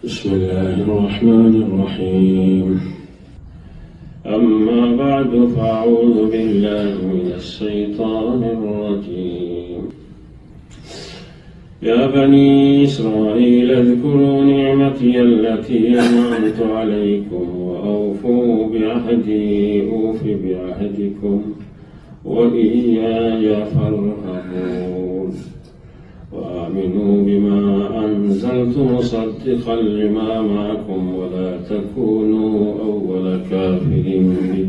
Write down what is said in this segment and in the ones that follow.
بسم الله الرحمن الرحيم. أما بعد فأعوذ بالله من الشيطان الرجيم. يا بني إسرائيل اذكروا نعمتي التي أنعمت عليكم وأوفوا بعهدي أوف بعهدكم وإياي فارهبون وآمنوا بما أنزلت مصدقا لما معكم ولا تكونوا أول كافر به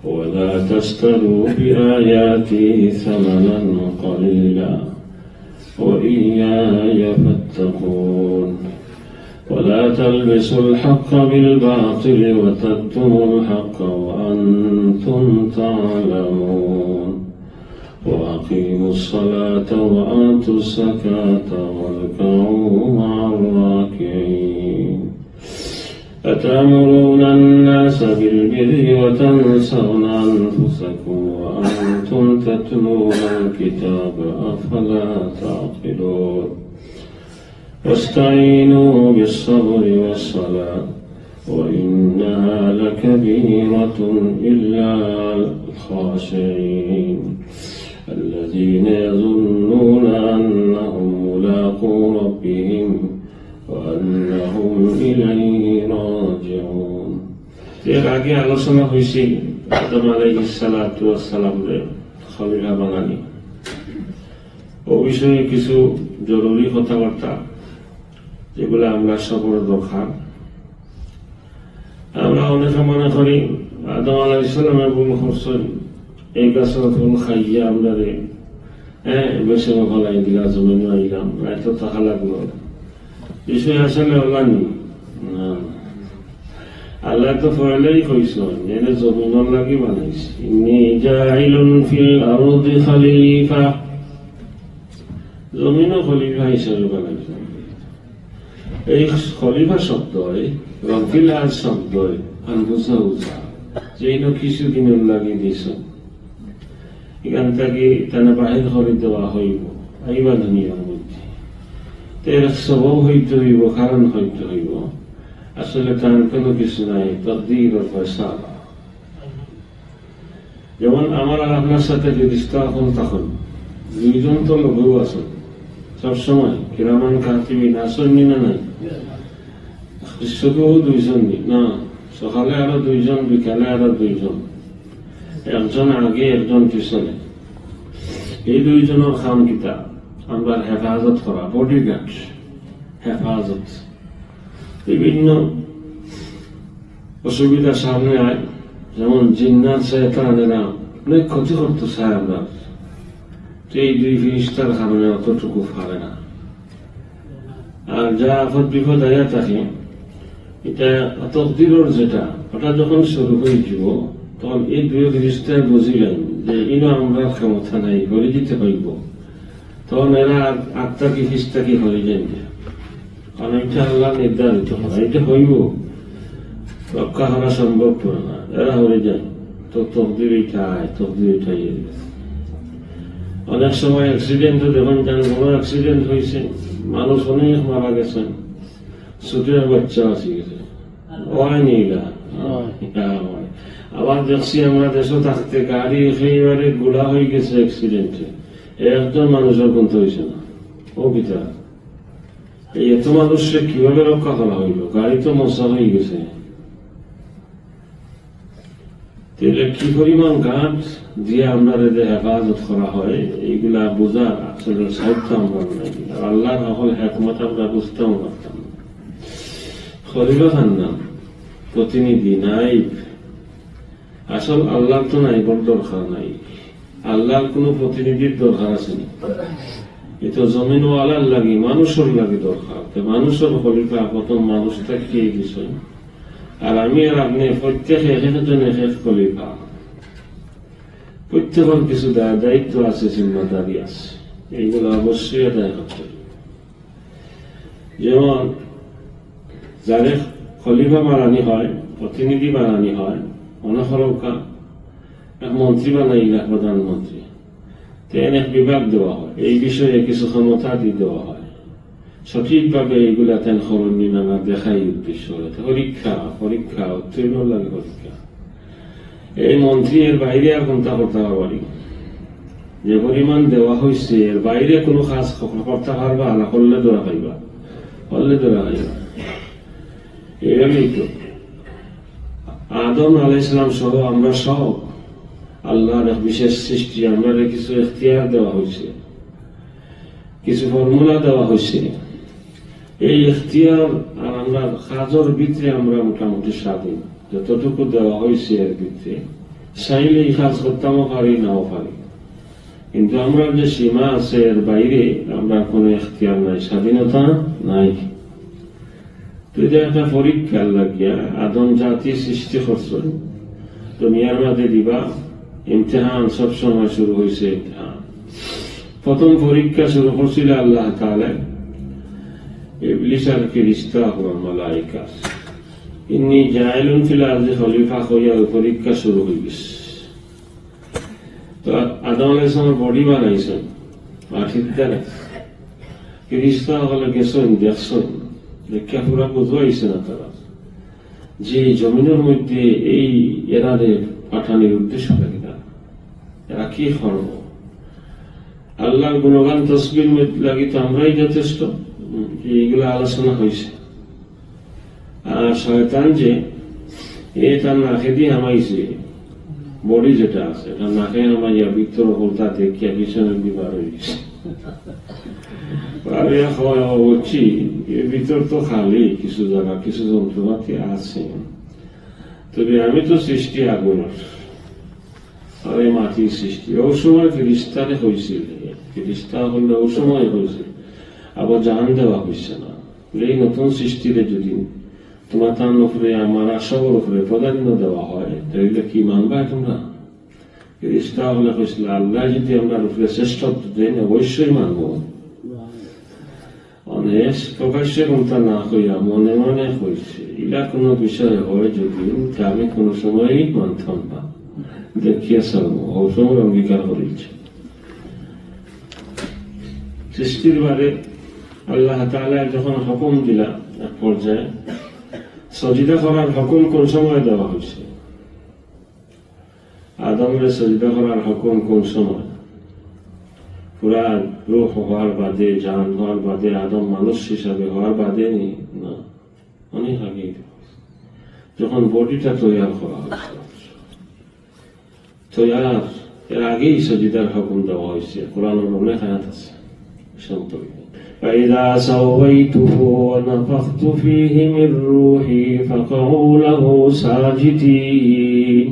ولا تشتروا بآياتي ثمنا قليلا وإياي فاتقون ولا تلبسوا الحق بالباطل وتكتموا الحق وأنتم تعلمون وأقيموا الصلاة وآتوا الزكاة واركعوا مع الراكعين أتأمرون الناس بالبر وتنسون أنفسكم وأنتم تتلون الكتاب أفلا تعقلون واستعينوا بالصبر والصلاة وإنها لكبيرة إلا الخاشعين الذين يظنون أنهم ملاقو ربهم وأنهم إليه راجعون. এর আগে আলোচনা হয়েছে আদম আলাইহিস সালাতু ওয়াস সালামের খলিফা বানানি ও বিষয়ে কিছু জরুরি কথাবার্তা যেগুলো আমরা সবার দরকার। আমরা অনেকে মনে করি আদম আলাইহিস সালামের ভুল করছেন, এই গাছের ফল খাইয়ে আমরা বেশি ফলাই দিলা জমিনে আইলাম এত টাকা লাগলো বিষয় আসলে ওলানি না। আল্লাহ তো পয়লাই কইছেন এনে জমিনের লাগি বানাইছে ইন্নী জাইলুন ফিল আরদি খলিফা, জমিনও খলিফা হিসেবে বানাইছেন। এই খলিফা শব্দ রফিল আজ শব্দ আনবুজা উজা যেন কিছুদিনের লাগিয়ে দিয়েছ এখান থেকে তারা বাহির করে দেওয়া হইব আইবা দুনিয়ার মধ্যে এর স্বভাব হইতে হইব, কারণ হইতে হইব। আসলে তার কোনো কিছু নাই, তকদির ও ফয়সালা। যেমন আমার আর আপনার সাথে যে রিশতা এখন তখন দুইজন তো লোকেও আছেন সবসময়, কিরামান কাতিবিন আসেননি না নাই? শুধু দুইজন না, সকালে আরো দুইজন, বিকালে আরো দুইজন, একজন আগে একজন পিছনে। এই দুইজনের কাম কিতা আমরা হেফাজত করা, বডিগার্ড হেফাজত। বিভিন্ন অসুবিধার সামনে আয়, যেমন জিন্নাত শয়তানেরা অনেক ক্ষতি করতে চায় আমরা, এই দুই ফিরিস্তার কারণে অতটুকু পারে না। আর যা আপদ বিপদ আয়া থাকে এটা তকদিরের যেটা ওটা যখন শুরু হয়ে যাব তখন এই দুই ফিরিস্তায় বুঝিলেন যে ইনো আমরা ক্ষমতা নাই, করে দিতে হইব। তখন এরা আত্মাকে ফিস্তাকে হয়ে যান, কারণ এটা আল্লাহ নির্ধারিত করা, এটা হইব, রক্ষা করা সম্ভব না। এরা হয়ে যায় তো তকদির এটাই, তকদির এটাই। অনেক সময় অ্যাক্সিডেন্টও দেখুন, বড় অ্যাক্সিডেন্ট হয়েছে, মানুষ অনেক মারা গেছেন, ছোটের বাচ্চা আসি গেছে, হয়নি এরা। আবার দেখছি আমরা দেশে থাকতে গাড়ি একেবারে গোলা হয়ে গেছে অ্যাক্সিডেন্টে, একজন মানুষের বন্ধ হয়েছে না। ও পিতা, এই এত মানুষকে কিভাবে রক্ষা করা হইল? গাড়ি তো মশা হয়ে গেছে। কি পরিমাণ গাছ দিয়ে আপনার হেফাজত করা হয় এইগুলা বোঝার আসলে সাহিত্য আমরা নাই। আর আল্লাহর সকল একমত আমরা বুঝতেও পারতাম না। খলিফা খান নাম প্রতিনিধি নাই, আসল আল্লাহ তো নাই, বড় দরকার নাই। আল্লাহর কোন প্রতিনিধির দরকার আছে না, এ তো জমিনওয়ালার লাগে, মানুষের লাগে দরকার। মানুষের খলিফা প্রথম মানুষটা কি বিষয়। আর আমি আর আপনি প্রত্যেকে একজন এক এক খলিফা, প্রত্যেকের কিছু দায়িত্ব আছে, জিম্মাদারি আছে, এইগুলো অবশ্যই আদায় করতে। যেমন যারে খলিফা বানানি হয়, প্রতিনিধি বানানি হয়, অনেক মন্ত্রী বানাইলা প্রধানমন্ত্রী, এক বিভাগ দেওয়া হয়, এই বিষয়ে কিছু ক্ষমতা দিয়ে দেওয়া হয়। সঠিকভাবে এগুলা তেন খবর নিন না দেখাই উদ্দেশ্য পরীক্ষা পরীক্ষা উত্তীর্ণ লাগে পরীক্ষা। এই মন্ত্রী এর বাইরে আর কোনটা করতে পারি, যে পরিমাণ দেওয়া হয়েছে এর বাইরে কোনো কাজ করতে পারবা না, করলে ধরা পাইবা, করলে ধরা পাইবা। এভাবেই তো আদম আলাইহিস সালাম সহ আমরা সব আল্লাহর এক বিশেষ সৃষ্টি, আমরা কিছু এখতিয়ার দেওয়া হয়েছে, কিছু ফর্মুলা দেওয়া হয়েছে। এই এখতিয়ার আর আমরা কাজের ভিতরে আমরা মোটামুটি স্বাধীন, যতটুকু দেওয়া হয়েছে এর ভিতরে চাইলে এই কাজ করতেও পারি নাও পারি, কিন্তু আমরা যে সীমা আছে এর বাইরে আমরা কোনো এখতিয়ার নাই, স্বাধীনতা নাই। তো এটা একটা পরীক্ষা লাগিয়া আদম জাতি সৃষ্টি করছেন দুনিয়ার মাঝে দিবা, ইমতিহান সবসময় শুরু হয়েছে। ইমতিহান প্রথম পরীক্ষা শুরু করছিল আল্লাহ তাআলা ইবলিস আর ফেরেশতা ও মালায়েকা, ইন্নী জাইলুন ফিল আরদি খলিফা কইয়া পরীক্ষা শুরু হয়ে গেছে। তো আদম আলাইহিস সালাম বডি বানাইছেন, মাটির দ্বারা ফেরেশতা হলে গেছেন, দেখছেন, দেখা পুরা বুঝাইছে না তারা যে জমিনের মধ্যে এই এরারে পাঠানোর উদ্দেশ্য থাকে না, এরা কি করব। আল্লাহর গুণগান তসবির লাগি তো আমরাই যথেষ্ট, এইগুলো আলোচনা হয়েছে। আর শয়তান যে এটা নাকে দিয়ে হামাইছে, বডি যেটা আছে এটা নাকে হামাইয়া ভিতর হলতা দেখিয়া পিছনের দিবার হয়ে গেছে। বলছি এর ভিতর তো খালি কিছু জায়গা কিছু যন্ত্রপাতি আছে, তবে আমি তো সৃষ্টি আগুনের আর এই মাটির সৃষ্টি। ও সময় ফেরেশতারে হয়েছিল, ফেরেশতা হলে ও সময় হয়েছে, আবার জান দেওয়া হয়েছে না। এই নতুন সৃষ্টিতে যদি তোমার তার উপরে আমার সবার উপরে প্রাধান্য দেওয়া হয় তাহলে কি মানবা তোমরা? ফেরেশতা হলে হয়েছিল আল্লাহ যদি আমরা উপরে শ্রেষ্ঠত্ব দেন অবশ্যই মানবো। অনেক প্রকাশ্যে কোনটা না হইয়া মনে মনে হয়েছে, এটা কোনো বিষয় হয় যদি আমি কোনো সময়ই মানতাম না, দেখিয়ে চলবো, অবসময় অঙ্গীকার করেছে। সৃষ্টির বারে আল্লাহ তাআলা যখন হুকুম দিলা এক পর্যায়ে সজদা করার হুকুম কোন সময় দেওয়া হয়েছে? আদমের সজদা করার হুকুম কোন সময়? পুরা রূহ হওয়ার বাদে, জান হওয়ার বাদে, আদম মানুষ হিসাবে হওয়ার বাদে না, অনেক আগে যখন বডিটা তৈরি করা হয়েছে, তৈয়ার এর আগেই সজিদার হুকুম দেওয়া হয়েছে। কোরআনের অনেক আয়াত আছে সম্পর্কে। فإذا سويته ونفخت فيه من روحي فقعوا له ساجدين,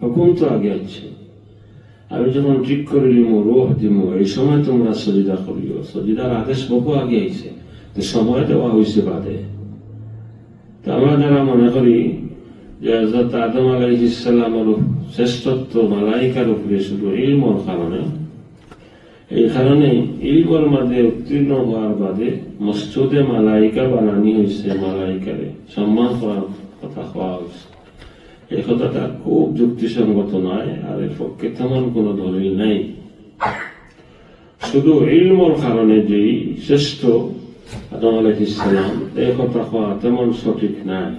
হুকুম তো আগে আছে। আমি যখন ঠিক করে নিব রূহ দিব এই সময় তোমরা সজিদা করিও, সজিদার আদেশ বহু আগে আইছে, তো সময় দেওয়া হয়েছে বাদে। তো আমরা যারা মনে করি যে হযরত আদম আলাইহিস সালামের শ্রেষ্ঠত্ব মালাইকার উপরে শুধু ইলমের কারণে, এই কারণে ইলমের মাঝে উত্তীর্ণ হওয়ার বাদে মসজিদে মালাইকা বানানি হয়েছে, মালাইকারে সম্মান করার কথা কোয়া হয়েছে। এই কথাটা খুব যুক্তিসঙ্গত নয়, আর এর পক্ষে তেমন কোন দলিল নেই। শুধু ইলমের কারণে যেই শ্রেষ্ঠ আদম আলাইহিস সালাম, এই কথা কোয়া তেমন সঠিক নাই।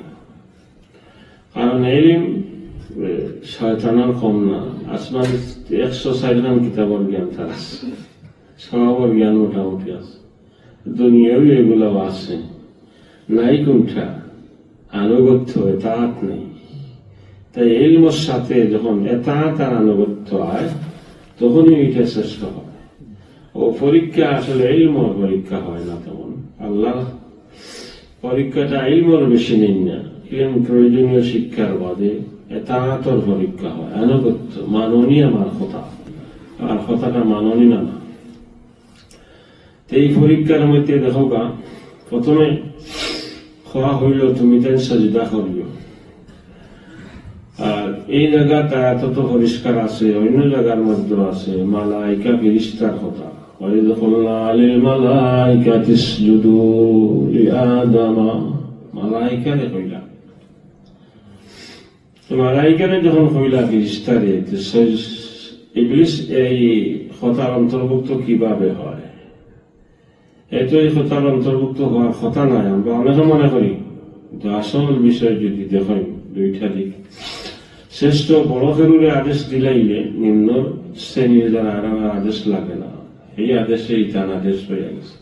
কারণ ইলম শয়তানের কম না, আসমান 160 খান কিতাবের জ্ঞান তার আছে, সবার জ্ঞান মোটামুটি আছে, দুনিয়াও এগুলো আছে, নাই কোনটা আনুগত্য এতাত নেই। তাই ইলমের সাথে যখন এতাত আর আনুগত্য হয় তখনই এটা শ্রেষ্ঠ হয়। ও পরীক্ষা আসলে ইলমের পরীক্ষা হয় না তেমন, আল্লাহ পরীক্ষাটা ইলমের বেশি নেই না, ইলম প্রয়োজনীয় শিক্ষার বাদে এতাতর পরীক্ষা হয়, আনুগত্য মাননি, আমার কথা আর কথাটা মাননি না। এই পরীক্ষার মধ্যে দেখো গা, প্রথমে খোয়া হইল তুমি তাই সাজদা করিও, আর এই জায়গাটা এত পরিষ্কার আছে, অন্য জায়গার মধ্যে আছে মালাইকা ফেরেশতার কথা। وَإِذْ قُلْنَا لِلْمَلَائِكَةِ اسْجُدُوا لِآدَمَ, মালাইকারে কইলা, মালাইকারে যখন কইলা ফেরেশতারে, ইবলিস এই কথার অন্তর্ভুক্ত কিভাবে হয়? এতই কথার অন্তর্ভুক্ত হওয়ার কথা নয়, আমরা অনেকে মনে করি। কিন্তু আসল বিষয় যদি দেখেন দুইটা দিক, শ্রেষ্ঠ বড় খেরুরে আদেশ দিলাইলে নিম্ন শ্রেণীর যারা আর আদেশ লাগে না, এই আদেশে ইতান আদেশ হয়ে গেছে।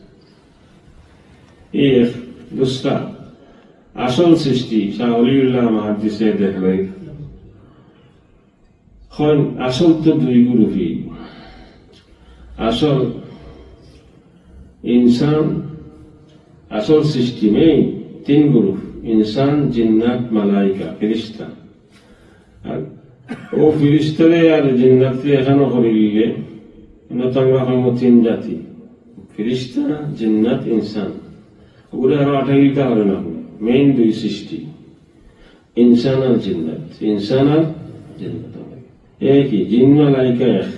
এক দুসরা আসল সৃষ্টি শাহ অলিউল্লাহ মুহাদ্দিসে দেখলেন আসল তো দুই গ্রুপই। আসল ইনসান, আসল সৃষ্টি নেই তিন গ্রুপ: ইনসান, জিন্নাত, মালাইকা, ফেরেশতা। আর ও ফেরেশতারে আর জিন্নাতকে এখানে করিলে তিন জাতি: ফেরেশতা, জিন্নাত, ইনসান। ওগুলো আরো 28টা হবে না। মেইন দুই সৃষ্টি ইনসান আর জিন্নাত। ইনসান আর জিন্নাত একই, জিন মালাইকা এক।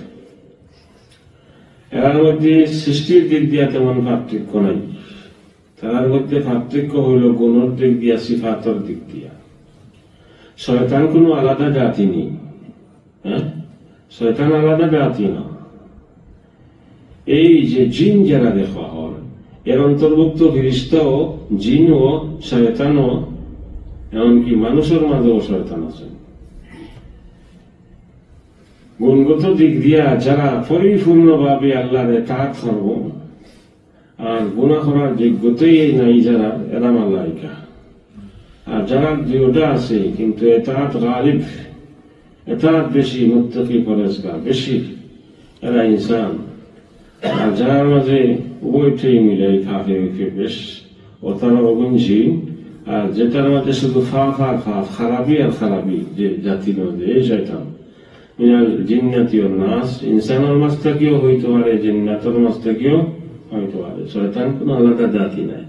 এর মধ্যে সৃষ্টির দিক দিয়া তেমন পার্থক্য নাই। তার মধ্যে পার্থক্য হইল গুণের দিক দিয়া, সিফাতের দিক দিয়া। শয়তান কোনো আলাদা জাতি নেই। হ্যাঁ, শয়তান আলাদা জাতি না। এই যে জিন যারা দেখা হয়, এর অন্তর্ভুক্ত ফেরেশতাও, জিন ও শয়তানও, এমনকি মানুষের মাঝেও শয়তান আছে। গুণগত দিক দিয়া যারা পরিপূর্ণভাবে আল্লাহর ইতাআত করব, আর গুনাহ করার যোগ্যতাই নাই যারা, এরা মালাইকা। আর যারা দুইটা আছে কিন্তু ইতাআত গালিব, ইতাআত বেশি, মুত্তাকি পরহেজগার বেশি, এরা ইনসান। আর যার মাঝে উভয়টাই মিলে থাকে বেশ, ও তারা অগুণশীল। আর যেটার মাঝে শুধু খারাপি আর খারাপি, যে জাতির মধ্যে এই শয়তান মিনাল জিন্নাতি ওয়ান নাস, ইনসানের মাঝ থেকেও হইতে পারে, জিন্নাতের মাঝ থেকেও হইতে পারে। শয়তান কোনো আলাদা জাতি নাই।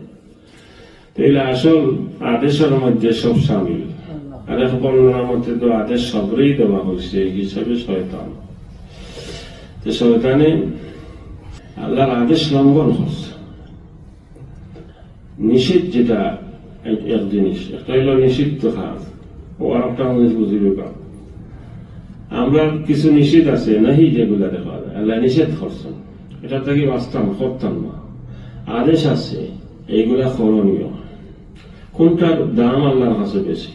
তাইলে আসল আদেশের মধ্যে সব শামিল। আর এক বর্ণনার মধ্যে তো আদেশ সবরেই দেওয়া হয়েছে, এই হিসাবে শয়তান। তো শয়তানে আল্লাহর আদেশ লঙ্ঘন করছে। নিষিদ্ধ যেটা এক জিনিস, একটা হইল নিষিদ্ধ কাজ, ও আর একটা জিনিস বুঝিবে কাজ। আমরা কিছু নিষেধ আছে নাহি, যেগুলা দেখা যায় আল্লাহ নিষেধ করছেন, এটা থেকে বাঁচতাম করতাম না। আদেশ আছে, এইগুলা করণীয়। কোনটার দাম আল্লাহর কাছে বেশি?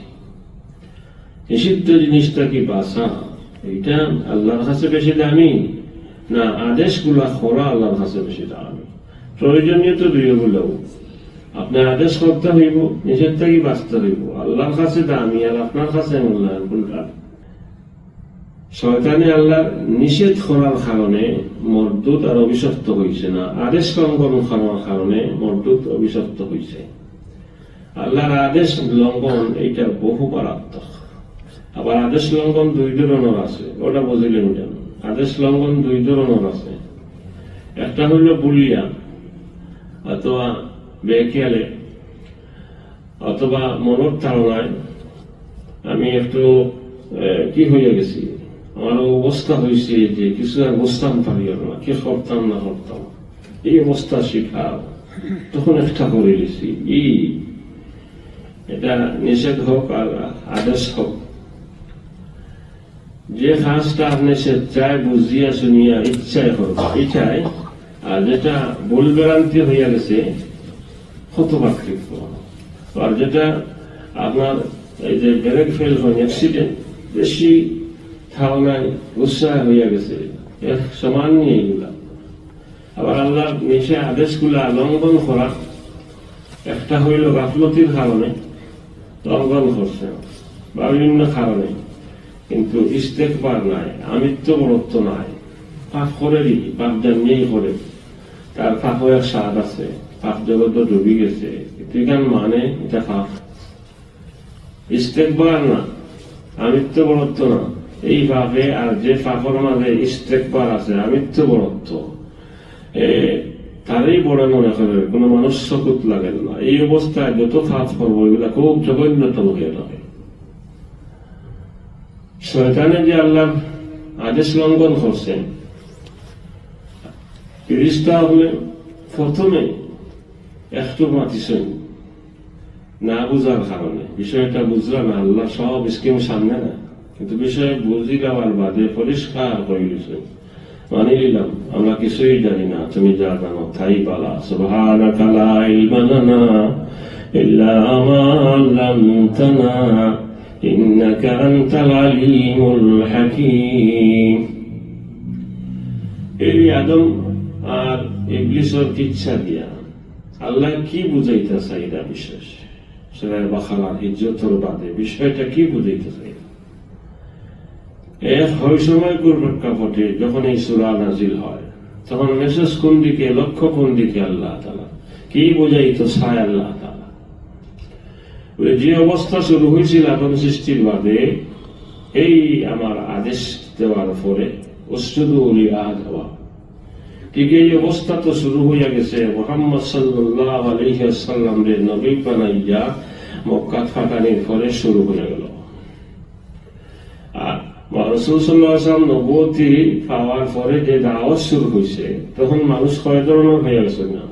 নিষিদ্ধ জিনিসটা কি বাঁচা, এইটা আল্লাহর কাছে বেশি দামি, না আদেশগুলা করা আল্লাহর কাছে বেশি দামি? প্রয়োজনীয় তো দুইগুলো। আপনার আদেশ করতে হইব, নিষেধ থেকে বাঁচতে হইব। আল্লাহর কাছে দামি আর আপনার কাছে মূল্যায়ন কোনটা? শয়তানে আল্লাহর নিষেধ করার কারণে মরদুদ আর অভিশপ্ত হয়েছে না, আদেশ লঙ্ঘন করার কারণে মরদুদ অভিশপ্ত হয়েছে। আল্লাহর আদেশ লঙ্ঘন এইটা বহু মারাত্মক। আবার আদেশ লঙ্ঘন দুই ধরনের আছে, ওটা বুঝিলেন কেন? আদেশ লঙ্ঘন দুই ধরনের আছে। একটা হইল বুলিয়া, অথবা বেখেয়ালে, অথবা মনের ধারণায় আমি একটু কি হয়ে গেছি, আমার অবস্থা হয়েছে যে কিছু আর বুঝতাম পারি না, কি করতাম না করতাম, এই অবস্থা শিখা, তখন একটা করে গেছি। এটা নিষেধ হোক আর আদেশ হোক, যে কাজটা আপনি স্বেচ্ছায় বুঝিয়া শুনিয়া ইচ্ছায় করবে ইচ্ছায়, আর যেটা ভুল ভ্রান্তি হইয়া গেছে কত পার্থক্য। আর যেটা আপনার এই যে ব্রেক ফেল হয়, অ্যাক্সিডেন্ট, বেশি ধারণায় উৎসাহ হইয়া গেছে, এর সমান নিয়ে এগুলা। আবার আল্লাহর নিষে আদেশগুলা লঙ্ঘন করা, একটা হইল গাফলতির কারণে লঙ্ঘন করছে বা বিভিন্ন কারণে, কিন্তু ইস্তেকবার নাই, আমিত্ব বরত্ব নাই, পাপ করেরই, পাপ জানিয়েই করে, তার পাপও এক স্বাদ আছে, পাপ জগৎ ডুবি গেছে, এখান মানে এটা পাপ। ইস্তেকবার না, আমিত্ব বরত্ব না, এই ভাবে। আর যে পাপের মাঝে ইস্তেকবার আছে, আমিত্ব বরত্ব, তারই বড় মনে করে, কোন মানুষ চকুত লাগে না। এই অবস্থায় যত পাপ করবো এগুলা খুব জঘন্যতম হয়ে থাকে। শয়তানে যে আল্লাহর আদেশ লঙ্ঘন করছেন, ফেরেশতা হলে প্রথমে একটু মাতিছেন না বুঝার কারণে, বিষয়টা বুঝলাম না, আল্লাহ সব স্কিম সামনে না, কিন্তু বিষয় বুঝি যাওয়ার বাদে পরিষ্কার করে দিয়েছেন মানি নিলাম আমরা কিছুই জানি না, তুমি যা জানো তাই বলা। সুবহানাকা লা ইলমা লানা ইল্লা মা আল্লামতানা ইন্নাকা আনতাল আলিমুল হাকীম। এই আদম আর ইবলিসের ইচ্ছা দিয়া আল্লাহ কি বুঝাইতে চাইরা বিশেষ সূরা বাকারার ইজ্জতের বাদে বিষয়টা কি বুঝাইতে চাই? এক হয় সময় প্রেক্ষাপটে যখন এই সূরা নাজিল হয় তখন মেসেজ কোন দিকে, লক্ষ্য কোন দিকে? আল্লাহ তাআলা কি বুঝাইতে চায়? আল্লাহ তাআলা যে অবস্থা শুরু হয়েছিল আদম সৃষ্টির বাদে, এই আমার আদেশ দেওয়ার পরে উসজুদু লিআদম, ঠিক এই অবস্থা তো শুরু হইয়া গেছে। মুহাম্মদ সাল্লাল্লাহু আলাইহি ওয়াসাল্লাম রে নবী বানাইয়া মক্কা ফাটানির পরে শুরু হয়ে গেল। আর রাসূল সাল্লাল্লাহু আলাইহি ওয়াসাল্লাম নবুয়তি পাওয়ার পরে যে দাওয়াত শুরু হয়েছে তখন মানুষ কয় ধরনের হয়ে গেছে না?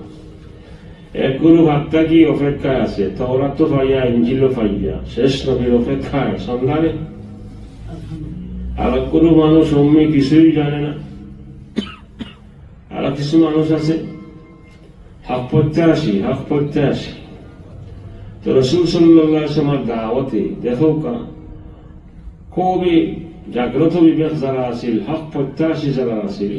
এক গুরু বার্তা কি অপেক্ষায় আছে, তাওরাত তো পাইয়া, ইনজিলও পাইয়া, শেষ নবীর অপেক্ষায় সন্ধানে। আর এক গুরু মানুষ অমনি কিছুই জানে না। আর কিছু মানুষ আছে হক প্রত্যাশী। তো রাসূল সাল্লাল্লাহু আলাইহি ওয়াসাল্লামের দাওয়াতে দেখো খুবই জাগ্রত বিবেক যারা আছিল, হক প্রত্যাশী যারা আছিল,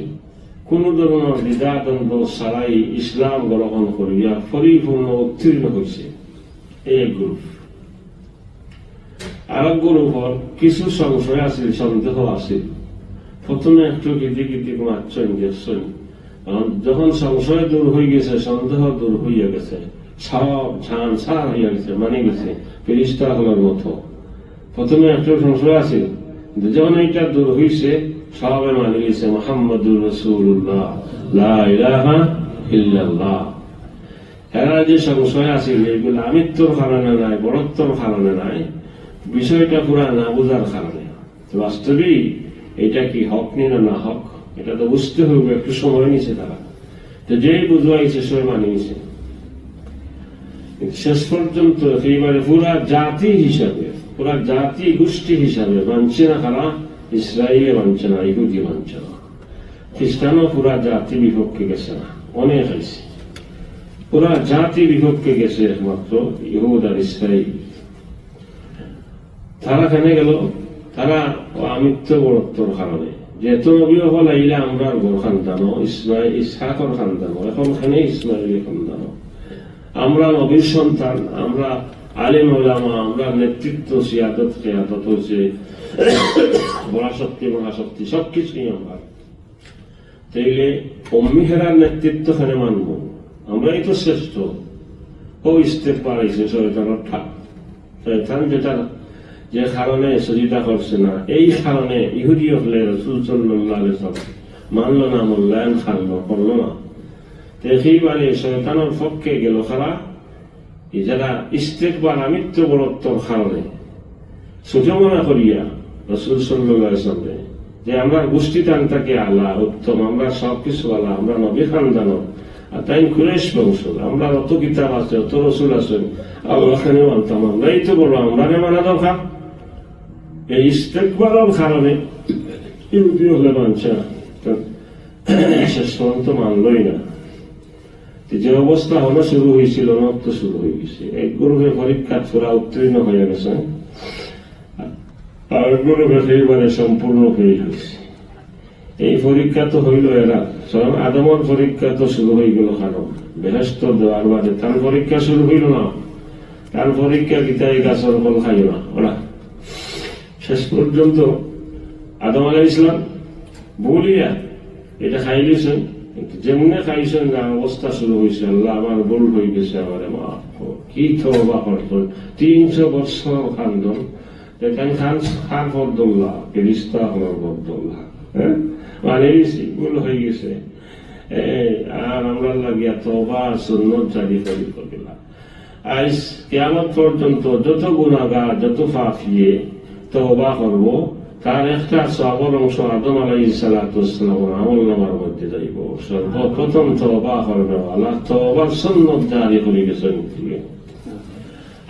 কোন ধরনের দ্বিধাদ্বন্দ্ব ছাড়াই ইসলাম গ্রহণ করিয়া পরিপূর্ণ উত্তীর্ণ হয়েছে এই গ্রুপ। আর এক গ্রুপের কিছু সংশয় আছিল, সন্দেহ আছিল। প্রথমে একটু গীতি মারছেন দেখছেন, যখন সংশয় দূর হয়ে গেছে, সন্দেহ দূর হইয়া গেছে, সব ঝান ছাড় হইয়া গেছে, মানে গেছে ফেরেশতা হওয়ার মতো। প্রথমে একটু সংশয় আছে, যখন এটা দূর হইছে সবাই মানে গেছে মুহাম্মাদুর রাসূলুল্লাহ লা ইলাহা ইল্লাল্লাহ। এরা যে সংশয় আছে এগুলো আমিত্বর কারণে নাই, বড়ত্বর কারণে নাই, বিষয়টা পুরা না বুঝার কারণে। বাস্তবে এটা কি হক না হক এটা তো বুঝতে হবে, একটু সময় নিছে তারা। তো যেই বুঝবাইছে সবাই মানিয়েছে, শেষ পর্যন্ত এইবারে পুরা জাতি হিসাবে, পুরা জাতি গোষ্ঠী হিসাবে মানছে না। কারা? ইসরায়েলে মানছে না, ইহুদি মানছে না, খ্রিস্টানও পুরা জাতি বিপক্ষে গেছে না, অনেক হয়েছে। পুরা জাতি বিপক্ষে গেছে একমাত্র ইহুদ আর ইসরায়েল। তারা কেন গেল? তারা আমিত্ব বড়ত্বর কারণে, যেহেতু নবী হল আইলে আমরা গোর খানদানো ইসহাকর খানদানো, এখন খানে ইসমাইলের খানদানো, আমরা নবীর সন্তান, আমরা আলিম ওলামা, আমরা নেতৃত্ব সিয়াদত কিয়াদত হয়েছে, বড়াশক্তি মহাশক্তি সবকিছুই আমরা। তাইলে অম্মিহেরার নেতৃত্ব খানে মানব, আমরাই তো শ্রেষ্ঠ। ও ইস্তেগফার হয়েছে শয়তানের ঠাক, শয়তান যেটা যে কারণে সজিদা করছে না, এই কারণে ইহুদি হলে রাসূল সাল্লাল্লাহু আলাইহি ওয়াসাল্লাম মানল না, মূল্যায়ন করলো না। সেইবারে শয়তানের পক্ষে গেল খারা যারা ইস্তেগফার আমিত্ব বড়ত্বর কারণে ছোট মনে করিয়া রাসূল সাল্লাল্লাহু আলাইহি ওয়াসাল্লাম যে আমরা গোষ্ঠী টানটাকে আলা উত্তম, আমরা সবকিছু আলা, আমরা নবী খানদানো, আর তাই কুরাইশ বংশ, আমরা অত কিতাব আছে, অত রাসূল আছেন, আল্লাহ খানে মানতাম, আমরাই তো বড়, আমরা মানা দরকার। এই ইস্তেগফারের কারণে ইহুদি হলে মানছে না, শেষ পর্যন্ত মানলই না। যে অবস্থা হলো শুরু হয়েছিল, নক্ত শুরু হয়ে গেছে। এক গ্রুপে পরীক্ষা পুরা উত্তীর্ণ হয়ে গেছে, আর গ্রুপে সেইবারে সম্পূর্ণ ফেল হয়েছে। এই পরীক্ষা তো হইল এরা, স্বয়ং আদমের পরীক্ষা তো শুরু হয়ে গেল। কারণ বেহেশত দেওয়ার বাদে তার পরীক্ষা শুরু হইল না, তার পরীক্ষা গীতায় গাছের ফল খাইল না ওরা। শেষ পর্যন্ত আদম আলাইহিস সালাম বলিয়া এটা খাই দিয়েছেন, যেমনে খাইছেন অবস্থা শুরু হয়েছে, আল্লাহ আমার ভুল হয়ে গেছে, আমার মাফ কর, কি তওবা করতেন। 300 বছর খান্দন, যেখানে খান ফরদুল্লাহ ফেরেশতা হওয়ার ফরদুল্লাহ, মানে ভুল হয়ে গেছে। আর আমরা লাগিয়া তওবা সুন্নত জারি করিলাম। আজ কিয়ামত পর্যন্ত যত গুনাহগার, যত পাপী তওবা করব, তার একটা সওয়াবের অংশ আদম আলাইহিস সালাতু ওয়াস সালামের আমলনামার মধ্যে যাইব। সর্বপ্রথম তওবা করবে আল্লাহ, তওবার সুন্নত জারি করে গেছেন।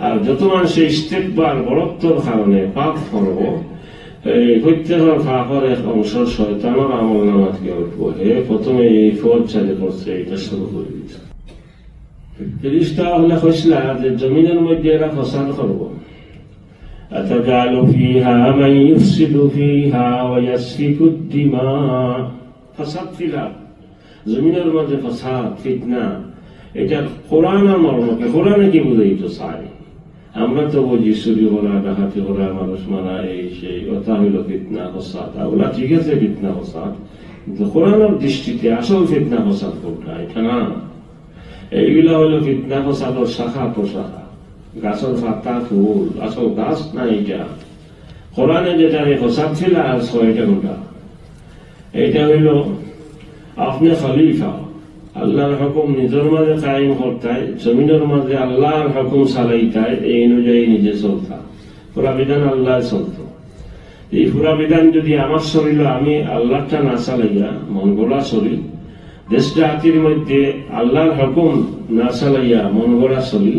আর যত মানুষ ইস্তেগফার বড়ত্বর কারণে পাপ করব, এই প্রত্যেকের ফাঁকর এক অংশ শয়তানের আমল নামা থেকে উঠবো। প্রথমে এই ফৌজ চালু করছে, এটা শুরু করে দিচ্ছে। ফেরেশতা হলে কইছিল যে জমিনের মধ্যে এরা ফসাদ করবো। أتجعل فيها من يفسد فيها ويسفك الدماء فساد ফিলা জমিনের মধ্যে ফসাদ ফিতনা, এটা কোরআনের মর্মকে কোরআনে কি বুঝাইতো চাই? আমরা তো বুঝি চুরি করা, ডাকাতি করা, মানুষ মারা, এই সেই কথা হইল ফিতনা ফসাদ। ওগুলা ঠিক আছে ফিতনা ফসাদ, কিন্তু কোরআনের দৃষ্টিতে আসল ফিতনা ফসাদ কোনটা? এটা না, এইগুলা হইল ফিতনা ফসাদের শাখা প্রশাখা, গাছের পাতা ফুল, আসল গাছ না এটা। কোরআনে যেটা ফসাদ ফিলা এটা কোনটা? এইটা হইল আপনি খলিফা, আল্লাহর হুকুম নিজের মাঝে কায়েম করতাই, জমিনের মাঝে আল্লাহর হুকুম চালাইতাই, এই অনুযায়ী নিজে চলতা, পুরা বিধান আল্লাহ চলত। এই পুরা বিধান যদি আমার শরীর আমি আল্লাহটা না চালাইয়া মন গড়া চলি, দেশ জাতির মধ্যে আল্লাহর হুকুম না চালাইয়া মন গড়া চলি,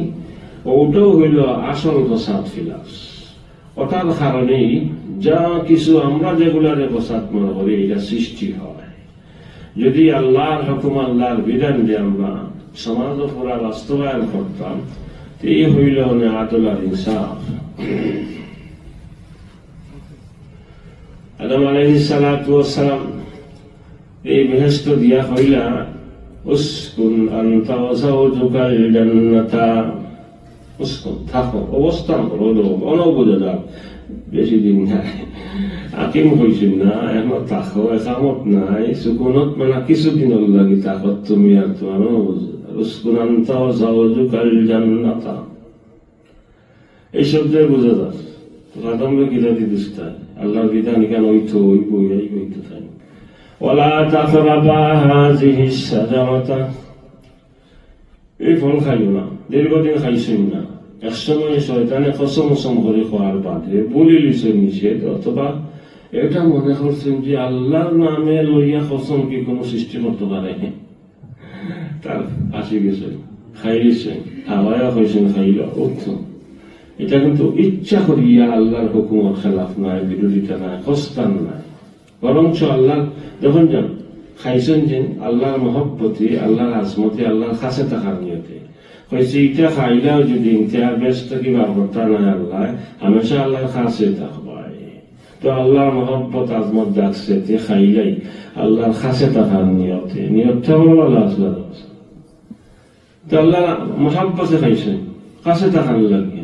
ওটাও হইল আসল ফসাদ ফিলাস। ওটার কারণেই যা কিছু আমরা যেগুলারে ফসাদ মনে করি এটা সৃষ্টি হয়। যদি আল্লাহর হুকুম আল্লাহর বিধান দিয়ে আমরা সমাজ পুরা বাস্তবায়ন করতাম, এই হইল আদল আর ইনসাফ। আদম আলাইহিস সালাতু ওয়াস সালাম এই বেহেশত দিয়া হইলা উসকুন আনতা ওয়া যাওজুকাল জান্নাতা, উসকুন থাকো, অবস্থান করো, অনবুঝা বেশি দিন নাই, আকিম হয়েছিল না, এখন থাকো, একামত নাই, সুকুনত মানে কিছুদিন লাগি থাকত তুমি আর তোমার উসকুন আনতা ওয়া যাওজুকাল জান্নাতা, এই শব্দে বোঝা যায় আদমকে কিলা দিদিস তাই আল্লাহর বিধান কেন হইতো হইব এই হইতে তাই। ওয়ালা তাকরাবা হাযিহিস শাজারাতা, এই ফল খাইও না, দীর্ঘদিন খাইছেন না, একসময় শয়তানে কসম করে খাওয়ার বাদে বলি লিছেন নিষেধ, অথবা এটা মনে করছেন যে আল্লাহর নামে লইয়া কসম কি কোনো সৃষ্টি করতে পারে, তার আসি গেছে খাই দিচ্ছেন, খাওয়াইয়া হয়েছেন, খাইলা উঠছেন। এটা কিন্তু ইচ্ছা করিয়া আল্লাহর হুকুমের খেলাফ নাই, বিরোধিতা নাই, হস্তান নাই, বরঞ্চ আল্লাহ যখন যান খাইছেন যে আল্লাহর মহব্বতে, আল্লাহর আজমতে, আল্লাহর কাছে থাকার নিয়তে হয়েছে। এটা খাইলেও যদি ইন্তেহার ব্যস্ত কিবা করতা নাই আল্লাহ, হামেশা আল্লাহর কাছে থাকবাই, তো আল্লাহর মহব্বত আজমত ডাকছে তে খাইলাই আল্লাহর কাছে থাকার নিয়তে, নিয়তটা বলো আল্লাহ আসলাম, তো আল্লাহ মহব্বতে খাইছেন, কাছে থাকার লাগে।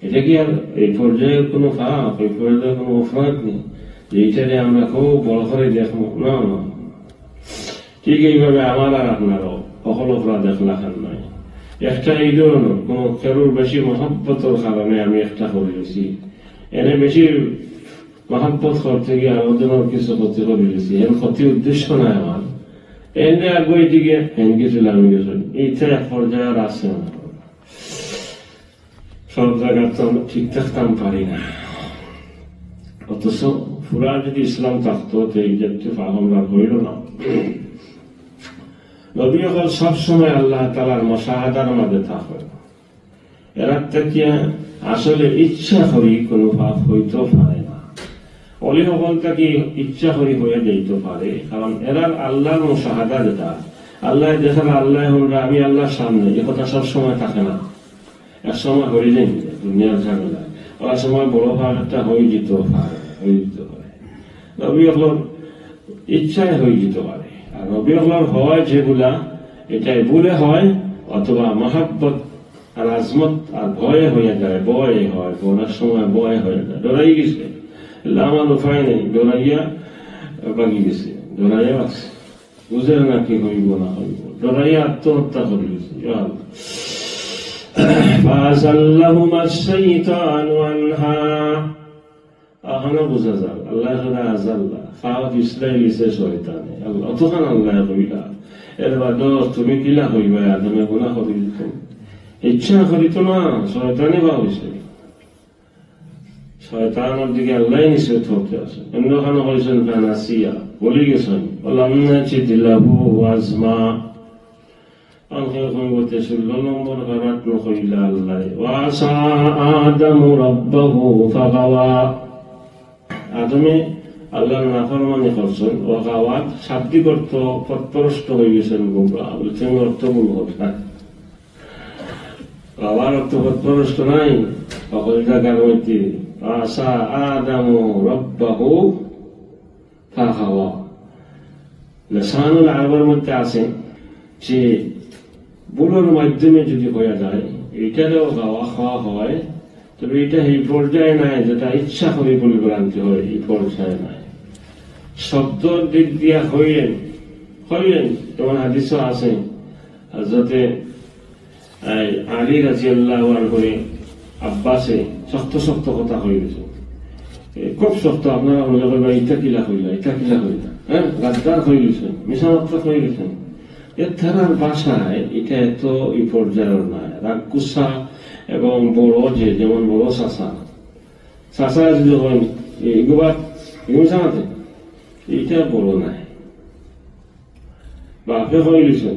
এটা কি আর এই পর্যায়ের কোনো ফাঁক, এই পর্যায়ের কোনো অপরাধ নেই যে এইটারে আমরা খুব বড় করে দেখবো, না না। ঠিক এইভাবে আমার আর আপনারও সকল অপরাধ দেখলা খান নয়, একটা এই ধরনের কোন খেরুর বেশি মহব্বতের কারণে আমি একটা করে গেছি, এনে বেশি মহব্বত করতে গিয়ে আমাদের কিছু ক্ষতি করে গেছি, এর ক্ষতি উদ্দেশ্য নাই আমার, এনে আগে দিকে হেন কিছু আমি গেছি, এইটা এক পর্যায়ে আর আসছে না। সব জায়গায় তো আমরা ঠিক থাকতাম পারি না, অথচ পুরা যদি ইসলাম থাকতো তো এই জাতীয় আমরা হইল না। নবী হল সবসময় আল্লাহ তাআলার মুশাহাদার মাঝে থাকে, এরা থেকে আসলে ইচ্ছা করি কোনো পাপ হইতে পারে না। অলি সকল থেকে ইচ্ছা করি হয়ে যাইতে পারে, কারণ এরা আল্লাহর মুশাহাদা যেটা আল্লাহ দেখার, আল্লাহ আমি আল্লাহর সামনে, এ কথা সবসময় থাকে না, এক সময় হয়ে যায় দুনিয়ার ঝামেলায়, ওরা সময় বড় ভাগ একটা হয়ে যেত পারে, হয়ে যেতে পারে। নবী হল ইচ্ছায় হয়ে যেতে পারে, আর নবী হল হয় যেগুলা এটাই বলে হয়, অথবা মহাব্বত আর আজমত আর ভয়ে হয়ে যায়, ভয়ে হয়, অনেক সময় ভয় হয়ে যায়, ডরাই গেছে, আমার উপায় নেই, ডরাইয়া বাগি গেছে, ডরাইয়া আছে, বুঝে না কি হইব না হইব, ডরাইয়া আত্মহত্যা করে গেছে। فأزلهما الشيطان عنها, এখনো বোঝা যাক আল্লাহ আজাল্লাহ খাওয়া ইসরায়েলি সে শয়তানে আল্লাহ, অতখান আল্লাহ কইলা এর বাদ তুমি কিলা হইবা, তুমি গুনাহ করি দিত, ইচ্ছা করিত না, শয়তানে বা হয়েছে, শয়তানের দিকে আল্লাহ নিষেধ করতে আছে। অন্যখানে হয়েছেন নাসিয়া, বলি গেছেন ওলামনাচি দিলাহু আজমা, নম্বর ঘাট নকইলা আল্লাহ ওয়াসা আদমু রাব্বাহু ফাগাওয়া, আদমে আল্লাহর নাফরমানি করছেন ও গাওয়াত শাব্দিক অর্থ পথভ্রষ্ট হয়ে গেছেন গোমরা বলছেন অর্থ ভুল কথা গাওয়ার অর্থ পথভ্রষ্ট নাই সকল জায়গার মধ্যে আসা আদম রব্বাহু ফাগাওয়া লিসানুল আরবের মধ্যে আছে যে ভুলের মাধ্যমে যদি হয়ে যায় এটারও গাওয়া খাওয়া হয় তবে এটা এই পর্যায়ে নাই যেটা ইচ্ছা করে বলে ভ্রান্তি হয় এই পর্যায়ে নাই শব্দ দিক দিয়া হইলেন তোমার হাদিসও আছে হযরতে আলী রাদিয়াল্লাহু আনহু আব্বাসে শক্ত কথা হইছে খুব শক্ত আপনারা মনে করবেন এটা কিলা হইলা হ্যাঁ গাদ্দার হইলেছেন মিশামাত্রা হইলেছেন এর ধারার ভাষায় এটা এত এই পর্যায়ের নয় রাগ গুসা এবং বড় যেমন বড় চাষা যদি হয় এগুলো জানাতে এইটা বড় নাই বাপে হইলেছেন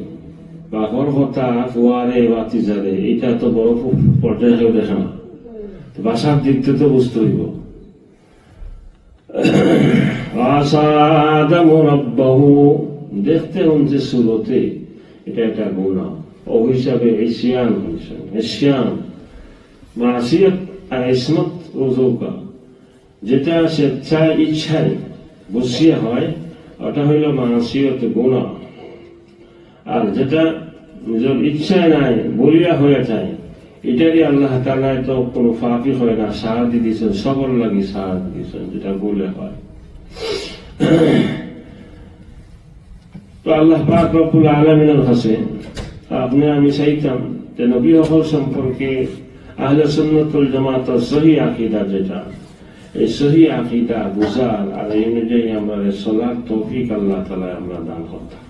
বাপর কথা ফুয়ারে বা তিজারে এইটা তো বড় পর্যায়ে কেউ দেখে না ভাষার দিক থেকে তো বুঝতে হইব দেখতে হচ্ছে সুরতে এটা একটা গুণা ও হিসাবে এশিয়ান মাসিয়ত আর ইসমত রুজুকা যেটা স্বেচ্ছায় ইচ্ছায় বসিয়া হয় ওটা হইল মাসিয়ত গুণা আর যেটা নিজের ইচ্ছায় নাই বলিয়া হয়ে যায় এটারই আল্লাহ তাআলা তো কোনো ফাঁকি হয় না সাহায্য দিয়েছেন সবর লাগি সাহায্য দিয়েছেন যেটা বলে হয় তো আল্লাহ পাক রব্বুল আলামিনের কাছে আপনি আমি চাইতাম যে নবী হল সম্পর্কে আহলে সুন্নাত ওয়াল জামাতের সহিহ আকীদা যেটা এই সহিহ আকীদা বুঝার আর এই অনুযায়ী আমরা চলার তৌফিক আল্লাহ তাআলা আমরা দান করতাম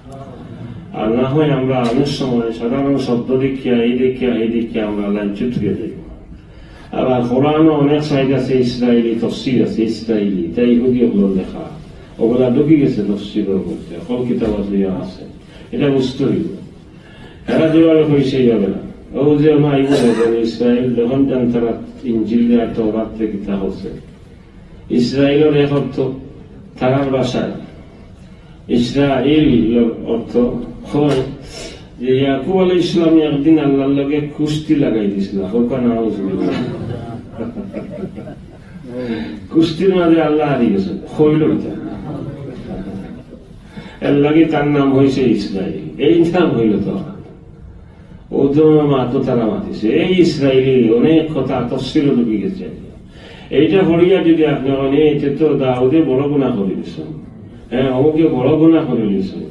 আর না হয় আমরা অনেক সময় সাধারণ শব্দ দেখিয়া এই দেখিয়া আমরা লাঞ্ছিত হয়ে যাই আবার কোরআনও অনেক সাইড আছে ইসরায়েলি তফসির আছে ইসরায়েলি তাই ইহুদি ওগুলো লেখা ওগুলা ঢুকে গেছে তফসিরের মধ্যে সকল কিতাব আছে এটা বুঝতে হইব এরা যেভাবে হয়েছে যাবে না ও যে নাই ইসরায়েল যখন যান তারা ইনজিল আর তওরাত থেকে কিতাব হচ্ছে ইসরায়েলের এক অর্থ তারার ভাষায় ইসরায়েল অর্থ হয় যে ইয়াকুব আলাইহিস সালাম একদিন আল্লাহর লগে কুস্তি লাগাই দিছিল কুস্তির মাঝে আল্লাহ হারিয়ে গেছে হইল এর লাগে তার নাম হয়েছে ইসরায়েল এই নাম হইল তো ও মাতো তারা মাতিছে এই ইসরায়েলি অনেক কথা তফসিল ঢুকে গেছে এইটা হরিয়া যদি আপনি এটা তো দাউদে বড় গুনাহ করে দিয়েছেন হ্যাঁ অমুকে বড় গুনাহ করে দিয়েছেন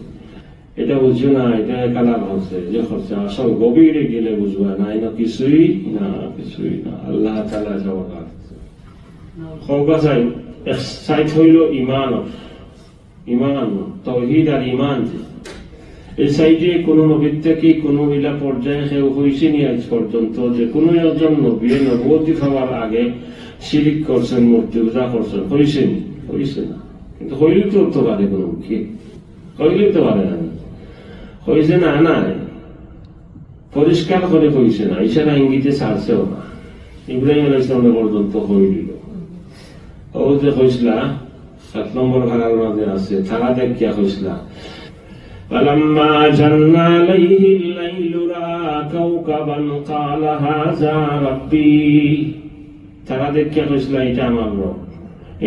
এটা বুঝছো না এটা কালাম হচ্ছে যে হচ্ছে আসল গভীরে গেলে বুঝবা না এটা কিছুই না আল্লাহ তাআলা জবাব খোকা চাই এক সাইড হইল ইমান তাওহীদ আর ঈমান এই সাইডে কোন নবীর থেকে কোন ইলা পর্যায়ে কেউ হয়েছে নি আজ পর্যন্ত যে কোন একজন নবী নবুয়তি হওয়ার আগে শিরিক করছেন মূর্তি পূজা করছেন হয়েছে না কিন্তু হইলে তো পারে কোন কি হইলে তো পারে না হয়েছে না পরিষ্কার করে হয়েছে না ইশারা ইঙ্গিতে ছাড়ছেও না ইব্রাহিম আলাইহিস সালাম পর্যন্ত হইল ও যে হয়েছিল 7 নম্বর ভাগার মাঝে আছে তারা দেখিয়া হয়েছিল فلما جن عليه الليل رأى كوكبا قال هذا ربي তারা দেখিয়া হয়েছিল এটা আমার রব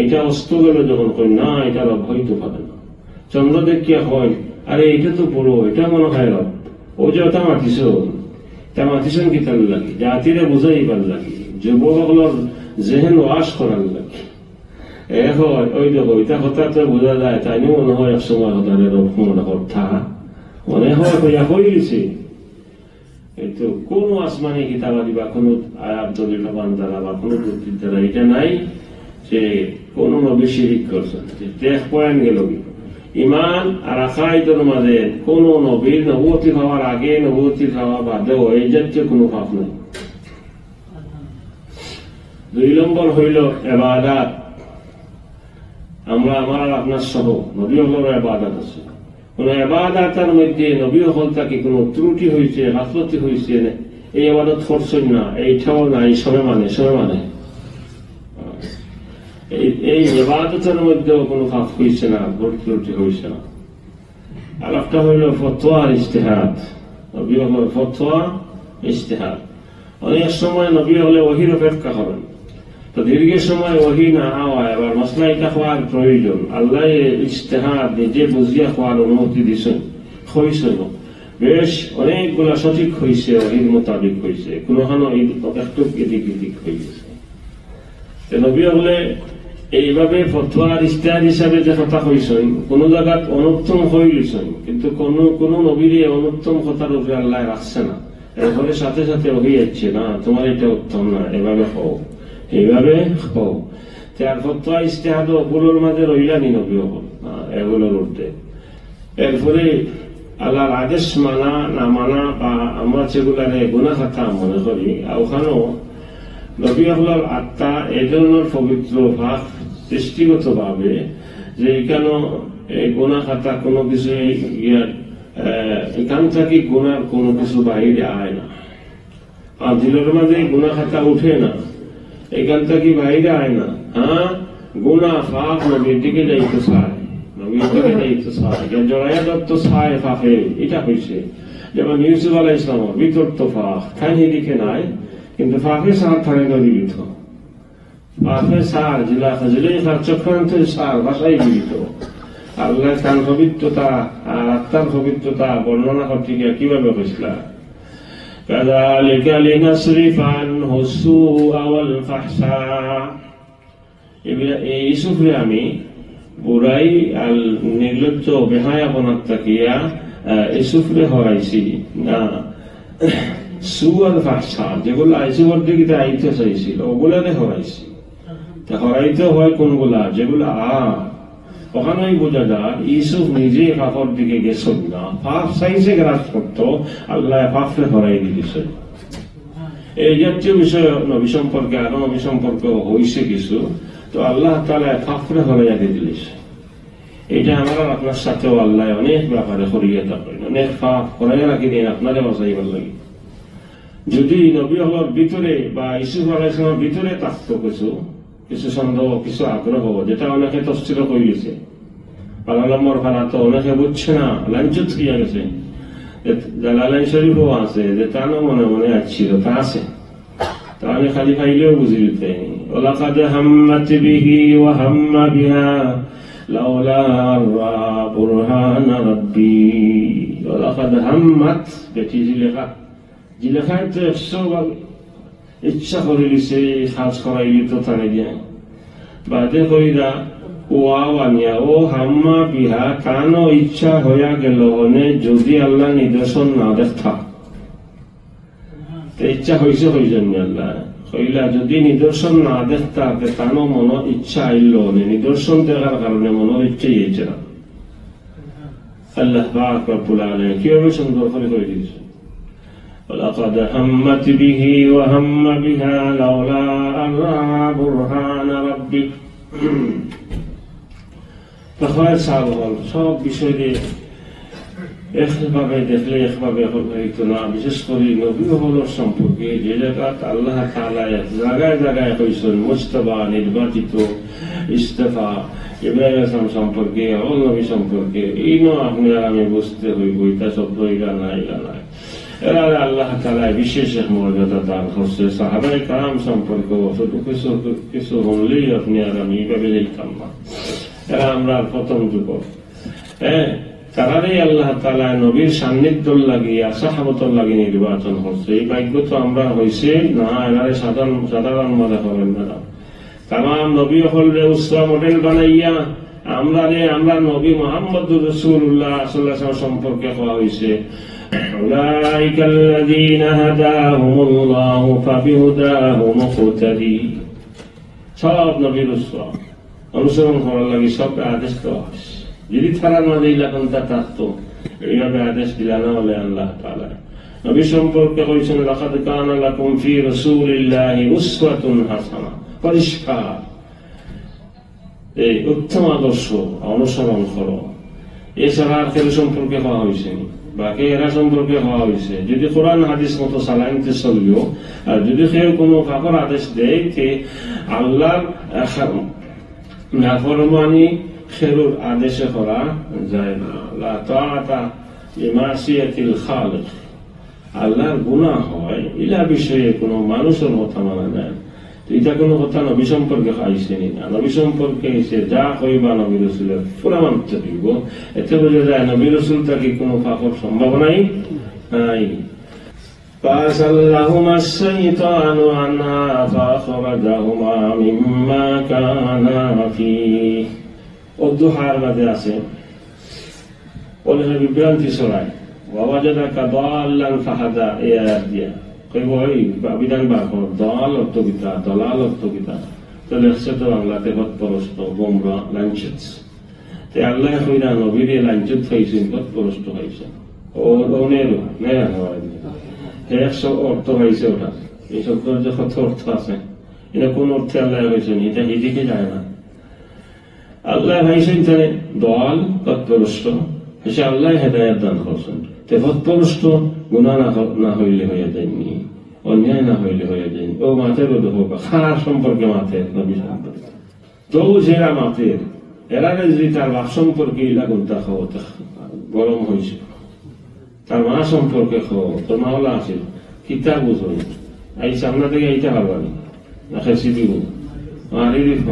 এটা অস্ত গেল যখন কই না এটা রব হইতে পারে না চন্দ্র দেখিয়া হয় আরে এটা তো বড় এটা মনে হয় রব ও যে ওটা মাতিছেন কি তার লাগে জাতিরে বুঝাইবার লাগে যুবকগুলোর জেহেন ওয়াশ করার লাগে ওই দেখো এটা হঠাৎ বোঝা যায় তাই মনে হয় এক সময় হঠাৎ মনে কথা মনে হয় হয়েছে কিন্তু কোন আসমানি কিতাবাদি বা কোন আয়াত দলিল দ্বারা বা কোন যুক্তির দ্বারা এটা নাই যে কোন নবী শিরিক করছেন দেখ পয়েন্ট গেল ইমান আর আকাইদের মাঝে কোন নবীর নবুয়তি হওয়ার আগে নবুয়তি হওয়া বাদেও এই জাতীয় কোনো পাপ নাই 2 নম্বর হইল ইবাদত আমরা আমার আপনার সহ নবী হলের ইবাদত আছে কোন ইবাদতের মধ্যে নবী হল থেকে কোন ত্রুটি হয়েছে গাফলতি হয়েছে এই ইবাদত করছেন না এইটাও নাই সবে মানে এই ইবাদতের মধ্যেও কোনো ফাঁক হয়েছে না, ভুল ত্রুটি হয়েছে না। আর একটা হইল ফতোয়া আর ইজতিহাদ। নবী হল ফতোয়া, ইজতিহাদ। অনেক সময় নবী হলে ওহির অপেক্ষা করেন, তো দীর্ঘ সময় ওহি না হওয়ায় আবার মশলা এটা হওয়ার প্রয়োজন। আল্লাহ ইজতিহাদ নিজে বুঝিয়া হওয়ার অনুমতি দিচ্ছেন, হয়েছিল বেশ অনেকগুলা সঠিক হয়েছে, ওহির মোতাবিক হয়েছে, কোনোখানো একটু এদিক এদিক হয়ে গেছে। নবী হলে এইভাবে ফতোয়া আর ইজতিহাদ হিসাবে যে কথা কইছেন, কোন জায়গাত অনুত্তম হইলেছেন, কিন্তু কোন নবীর অনুত্তম কথার উপরে আল্লাহ রাখছে না। এরপরে সাথে সাথে ওহি যাচ্ছে, না তোমার এটা উত্তম না, এভাবে হও, এইভাবে হও। তার ফতোয়া ইজতিহাদ ওগুলোর মাঝে রইলানি নবী হল এগুলোর উঠতে। এরপরে আল্লাহর আদেশ মানা না মানা, বা আমরা যেগুলারে গুনাহ খাতা মনে করি, ওখানেও নবী হলার আত্মা এই ধরনের পবিত্র ভাব সৃষ্টিগত ভাবে যে এখানে গুনাহ খাতা কোনো কিছু এখান থেকে গুনার কোনো কিছু বাইরে আয় না, আর দিলের মাঝে গুনাহ খাতা উঠে না, এখান থেকে বাইরে আয় না। হ্যাঁ, গুনাহ ফাঁক নবীর দিকে যাইতে চায়, নবীর দিকে যাইতে চায়, জড়াইয়া দত্ত চায় ফাঁকে। এটা হয়েছে যেমন ইউসুফ আলাইহিস সালাম ভিতর তো ফাঁক খান এদিকে নাই, কিন্তু ফাঁকে সার থানে জীবিত, ফাঁকে সার জিলা খার চক্রান্তের সার ভাষায় জীবিত। আল্লাহ তার পবিত্রতা আর আত্মার পবিত্রতা বর্ণনা করতে গিয়ে কিভাবে হয়েছিল, কাযালিকা লিনাসরিফা আনহু সুআ ওয়াল ফাহশা। এই ইউসুফরে আমি বুড়াই আর নির্লজ্জ বেহায়াপনার তাকিয়া ইউসুফরে হরাইছি না, সুয়ার ফাহশা যেগুলো আইসুফের দিকে আইতে চাইছিল ওগুলারে হরাইছি। হরাইতে হয় কোনগুলা, যেগুলা ওখানেই বোঝা যায় ইউসুফ নিজে পাপর দিকে গেছেন না, পাপ চাইছে গ্রাস করতো, আল্লাহ পাপরে হরাই দিয়েছে। এই জাতীয় বিষয় নবী সম্পর্কে আরো নবী সম্পর্কে হয়েছে কিছু, তো আল্লাহ তাআলা পাপরে হরাইয়া দিয়ে দিয়েছে। এটা আমরা আপনার সাথেও আল্লাহ অনেক ব্যাপারে হরিয়ে থাকেন, অনেক পাপ হরাইয়া রাখি দিন আপনারে বাঁচাইবার লাগে। যদি নবী হলোর ভিতরে বা ইউসুফ আলাইহিস সালামের ভিতরে থাকতো কিছু সন্দেহ, কিছু আগ্রহ, যেটা অনেকে তফসিল করে গেছে, পালালম্বর ফালা তো অনেকে বুঝছে না, লাঞ্চুত হইয়া গেছে। জালালাইন শরীফও আছে যে তা না মনে মনে আসছিল, তা আছে, তাহলে খালি খাইলেও বুঝি দিতে। ওয়ালাকাদ হাম্মাত বিহি ওয়া হাম্মা বিহা লাউলা রা বুরহান রাব্বি। ওয়ালাকাদ হাম্মাত বেটি লেখা, জিলেখায় তো 100 বার ইচ্ছা করে দিছে কাজ করাইলি তো তানে দিয়ে বাদে কইরা ওয়াও আনিয়া ও হাম্মা বিহা, কানো ইচ্ছা হইয়া গেল হনে যদি আল্লাহ নিদর্শন না দেখা। ইচ্ছা হয়েছে হইছেন আল্লাহ কইলা যদি নিদর্শন না দেখতা কানো মন ইচ্ছা আইল, নিদর্শন দেখার কারণে মনের ইচ্ছা ইয়েছে না। আল্লাহ পাক রব্বুল আলামিন কিভাবে সুন্দর করে দিয়েছে, ولقد همت به وهم بها لولا أن رأى برهان ربك। তখন সব বিষয়ে একভাবে দেখলে একভাবে হইতো না। বিশেষ করে নবী হলোর সম্পর্কে যে জায়গাত আল্লাহ তাআলা জায়গায় জায়গায় কইছেন মুজতাবা, নির্বাচিত, ইস্তেফা, ইব্রাহিম আসলাম সম্পর্কে, অল নবী সম্পর্কে, এই আপনি আর আমি বুঝতে হইব এটা শব্দ ইলা নাই। এরা আল্লাহ তাআলা বিশেষ এক মর্যাদা দান করছে। সাহাবায়ে কেরাম সম্পর্কে কিছু বললেই আপনি আর আমি এইভাবে দেখতাম না, এরা আমরা প্রথম যুবক। তারাই আল্লাহ তাআলা নবীর সান্নিধ্য লাগিয়ে সাহাবতর লাগিয়ে নির্বাচন করছে। এই ভাগ্য তো আমরা হয়েছে না, এনারে সাধারণ মনে করেন না। তামাম নবী হলে উসওয়া মডেল বানাইয়া আমরা নবী মুহাম্মদুর রাসূলুল্লাহ সাল্লাল্লাহু আলাইহি ওয়াসাল্লাম সম্পর্কে কোয়া হয়েছে উলাইকা আল্লাযীনা হাদাহুমুল্লাহু ফাবিহুদাহু মুকতাদি। সব নবীর উসওয়া অনুসরণ করার লাগে সব আদেশ দেওয়া হয়েছে। যদি তারার মাঝে ইলাকান্তা থাকতো এইভাবে আদেশ দিলা না হলে আল্লাহ তাআলা নবী সম্পর্কে কইছেন লাকাদ কানা লাকুম ফি রাসূলিল্লাহি উসওয়াতুন হাসানাহ, পরিষ্কার এই উত্তম আদর্শ অনুসরণ করো। এছাড়া আর কেউ সম্পর্কে হওয়া হয়েছে বাকি এরা সম্পর্কে হওয়া হয়েছে। যদি কোরআন হাদিস মতো চালাইতে চলবেও, আর যদি কেউ কোনো ফাঁকর আদেশ দেয় যে আল্লাহর নাফরমানি খেরুর আদেশে করা যায় না। লা তাআতা লিমাসিয়াতিল খালিক, আল্লাহর গুনাহ হয় ইলা বিষয়ে কোনো মানুষের কথা মানা যায়। এটা কোনো কথা নবী সম্পর্কে আইসেনি না, নবী সম্পর্কে এসে যা কইবা নবী রসুলের পুরা মানতে দিব। এতে বোঝা যায় নবী রসুল তাকে কোনো পাপের সম্ভাবনাই নাই। فأزلهما الشيطان عنها فأخرجهما مما كانا فيه। والضحى মাঝে আছে বলে বিভ্রান্তি ছড়ায়, ওয়াজাদাকা দাল্লান ফাহাদা, এই আয়াত দিয়া কইব ওই বিধান বা দল অর্থবিতা দলাল অর্থবিতা তো লেখছে তো বাংলাতে পথপ্রস্ত গোমরা লাঞ্ছিত। তে আল্লাহ কইরা নবীরে লাঞ্ছিত হয়েছেন, পথপ্রস্ত হয়েছেন ও ওনেরও নেয়া হয় একশো অর্থ হয়েছে ওটা। এই শব্দের যে কত অর্থ আছে, এটা কোন অর্থে আল্লাহ হয়েছেন এটা এদিকে যায় না। আল্লাহ হয়েছেন তাহলে দল পথপ্রস্ত, সে আল্লাহ হেদায়েত দান করছেন। তে পথপ্রস্ত গুনাহ না হইলে হয়ে যায়নি, অন্যায় না হইলে হয়ে যায়নি। ও মাথের হোক খারাপ সম্পর্কে মাথের নবী সম্পর্কে তো যেরা মাথের এরা যদি তার বাপ সম্পর্কে ইলাগুনটা খাওয়া গরম হয়েছে, তার মা সম্পর্কে খাওয়া তোর মাওলা আছে কি তার বুঝো এই সামনা থেকে এইটা পারবানি না খেসি দিব মারি দিব।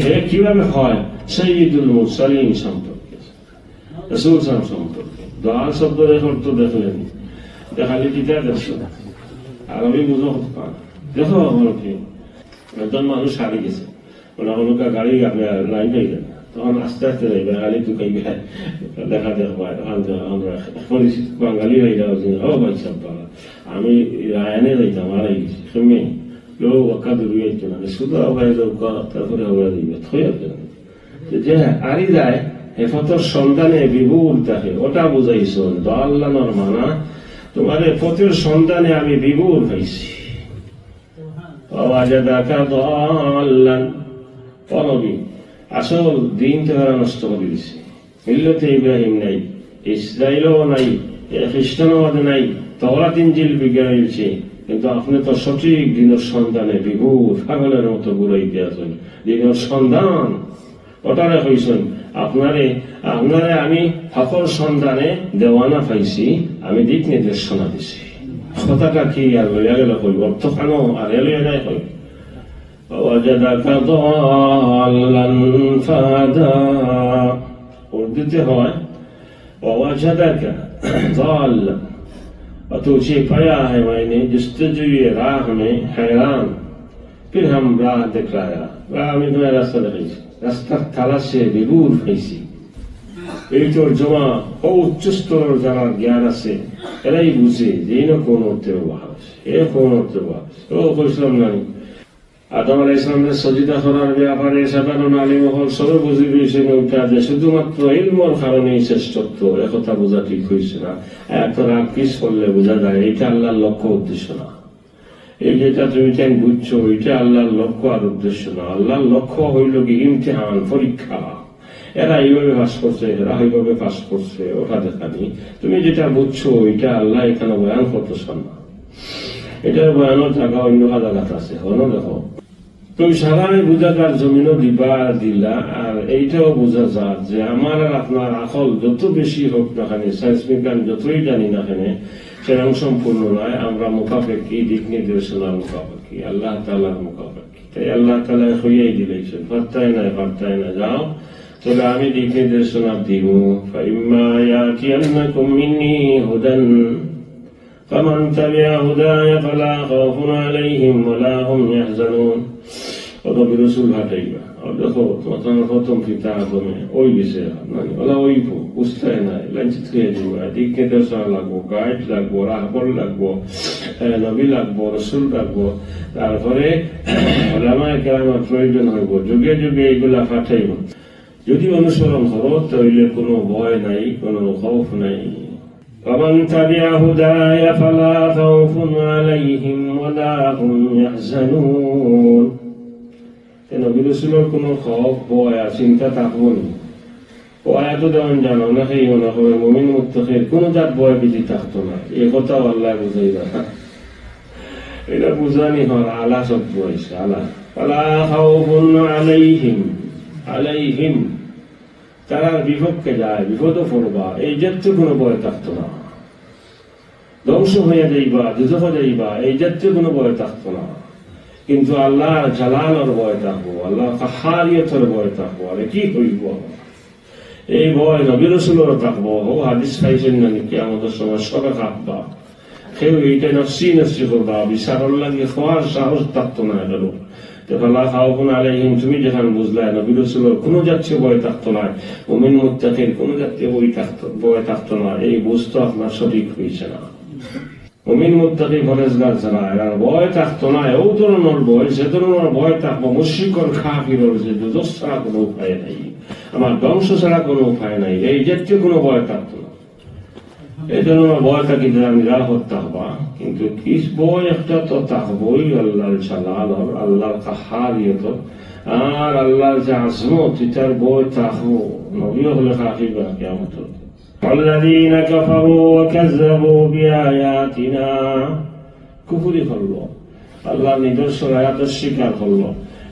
হে কিভাবে হয় সৈয়দুল মুরসালিন সম্পর্কে, রাসূল সম্পর্কে দোয়া শব্দ অর্থ দেখলেন, দেখালি কিতা দেখছো আরবি বুঝো দেখো আমার কি একজন মানুষ হারিয়ে গেছে, ওরা অনুকা গাড়ি লাইন হয়ে যাবে, তখন আস্তে আস্তে যাইবে গাড়ি টুকাই দেখা দেখবা পরিচিত বাঙালি হয়ে যাওয়া ও ভাই সব আমি রায়নে যাইতাম আর গেছি সেমনি লোক ওকা দূরে যাইতো না শুধু আবার তারপরে আবার দিবে যে আরি যায় হেফতর সন্ধানে বিপুল থাকে ওটা বুঝাইছ দল্লানোর মানা তোমার পথের সন্ধানে আমি বিপুল হয়েছি। আসল দিন তারা নষ্ট করে দিছে, মিল্লতে ইব্রাহিম নাই, ইসরায়েলও নাই, খ্রিস্টানবাদ নাই, তওরাত ইনজিল বিজ্ঞানীছে, কিন্তু আপনি তো সঠিক দিনের সন্ধানে বিভুর পাগলের মতো ঘুরাইতে আছেন। দিনের সন্ধান ওটারে হইছেন আপনারে আমি ফাফর সন্ধানে দেওয়ানা পাইছি, আমি দিক নির্দেশনা দিছি। কথাটা কি আর লইয়া গেল কইব অর্থ খানো আর এলিয়া নাই কই ওয়াজাদাকা দাল্লান ফাহাদা উর্দুতে হয় ওয়াজাদাকা দাল্লান तो उसे पाया है मैंने जस्तजुए राह में हैरान, फिर हम राह दिखलाया, राह में तुम्हें रास्ता दिखाई, रास्ता तलाश से विभूर फैसी। এই তোর জমা ও উচ্চস্তর যারা জ্ঞান আছে এরাই বুঝে যে এই কোন অর্থে ব্যবহার আছে, এ কোন অর্থে ব্যবহার ও কইছিলাম না আদম আলাইহিস সালামের সজিদা করার ব্যাপারে সাধারণ আলিম হল সবে বুঝে দিয়েছেন ওইটা যে শুধুমাত্র ইলমের কারণেই শ্রেষ্ঠত্ব, একথা বোঝা ঠিক হয়েছে না। এত রাগ পিস করলে বোঝা যায় এটা আল্লাহর লক্ষ্য উদ্দেশ্য না। এই যেটা তুমি চাই বুঝছো এটা আল্লাহর লক্ষ্য আর উদ্দেশ্য না। আল্লাহর লক্ষ্য হইল কি ইমতিহান, পরীক্ষা। এরা এইভাবে পাস করছে, এরা এইভাবে পাস করছে, ওটা দেখানি। তুমি যেটা বুঝছো এটা আল্লাহ এখানে বয়ান করতেছেন না, এটার বয়ানোর জায়গা অন্য জায়গাতে আছে। হলো দেখো তুমি সাধারণ বোঝাকার জমিনও দিলা আর এইটাও বোঝা যায় যে আমার আর আপনার আকল যত বেশি হোক না কেন, সায়েন্স বিজ্ঞান যতই জানি না কেন, সেরকম সম্পূর্ণ নয়। আমরা মুখাপেক্ষি, দিক নির্দেশনার মুখাপেক্ষি, আল্লাহ তাআলার মুখাপেক্ষি। তাই আল্লাহ তাআলা হইয়াই দিলেছেন পারতাই না যাও তবে আমি দিক নির্দেশনা দিব। ফাইম্মা ইয়াতিয়ান্নাকুম মিন্নী হুদান ফামান তাবিআ হুদায়া ফালা খাউফুন আলাইহিম ওয়ালা হুম ইয়াহজানুন। অতঃ রাসূল হাঁটাইবা দেখো তোমার প্রথম পিতা আদমে ওই বিষয়ে মানে ওলা ওই বুঝতে নাই লাঞ্ছিত হয়ে যাবে। দিক নির্দেশনা লাগবো, গাইড লাগবো, রাহবর লাগবো, নবী লাগবো, রাসূল লাগবো, তারপরে ওলামায়ে কেরামের প্রয়োজন হইব, যুগে যুগে এইগুলা পাঠাইব। যদি অনুসরণ করো তাহলে কোনো ভয় নাই, কোনো খৌফ নাই। فمن تبع هداي فلا خوف عليهم ولا هم يحزنون। নবী রাসূলের কোনো খৌফ ভয় চিন্তা থাকবো না। ও আয়াত যেমন জানো না সেই মনে হবে মুমিন মুত্তাকির কোনো জাত ভয় ভীতি থাকতো না, এই কথাও আল্লাহ বুঝাইবা। এটা বুঝানি হল আলা শব্দ হয়েছে আলা আলা খাউফুন আলাইহিম আলাইহিম তারা বিপক্ষে যায় বিপদে পড়বা এই জাতীয় কোনো ভয় থাকতো না, ধ্বংস হইয়া যাইবা দুজখ যাইবা এই জাতীয় কোনো ভয় থাকতো না। কিন্তু আল্লাহর জালালের ভয় থাকবো, আল্লাহ কাহারিয়তের ভয় থাকবো। আরে কি হইব এই ভয় নবী রাসূলের থাকবো। ও হাদিস পাইছেন না নাকি আমাদের সময় সবে কাঁপবা, কেউ এইটা নফসি নফসি করবা, বিচারের লাগে খাওয়ার সাহস থাকতো না। এগুলো আল্লাহ খাওয়াবুন আলাইহিম তুমি যেখানে বুঝলা নবী রাসূলের কোনো জাতীয় ভয় থাকতো না, মুমিন মুত্তাকির কোনো জাতীয় ভয় থাকতো না, এই বুঝতো আপনার সঠিক হয়েছে না। মুমিন মুত্তাকি পরেজগার যারা এরা ভয় থাকতো না, ও ধরনের ভয় যে ধরনের ভয় থাকবো মুশরিকর কাফিরর যে দুজখ ছাড়া কোনো উপায় নাই, আমার ধ্বংস ছাড়া কোনো উপায় নাই, এই জাতীয় কোনো ভয় থাকতো না। এই ধরনের ভয় থাকি নিরাপদ থাকবা, কিন্তু কি বই একটা তো থাকবই আল্লাহর জালাল আল্লাহর কাহারিয়ত আর আল্লাহর যে আজমত এটার বই থাকবো। নবীও হলে কাফির কিয়ামত। والذين كفروا وكذبوا بآياتنا কুফরি করলো, আল্লাহর নিদর্শন আয়াতের স্বীকার করলো,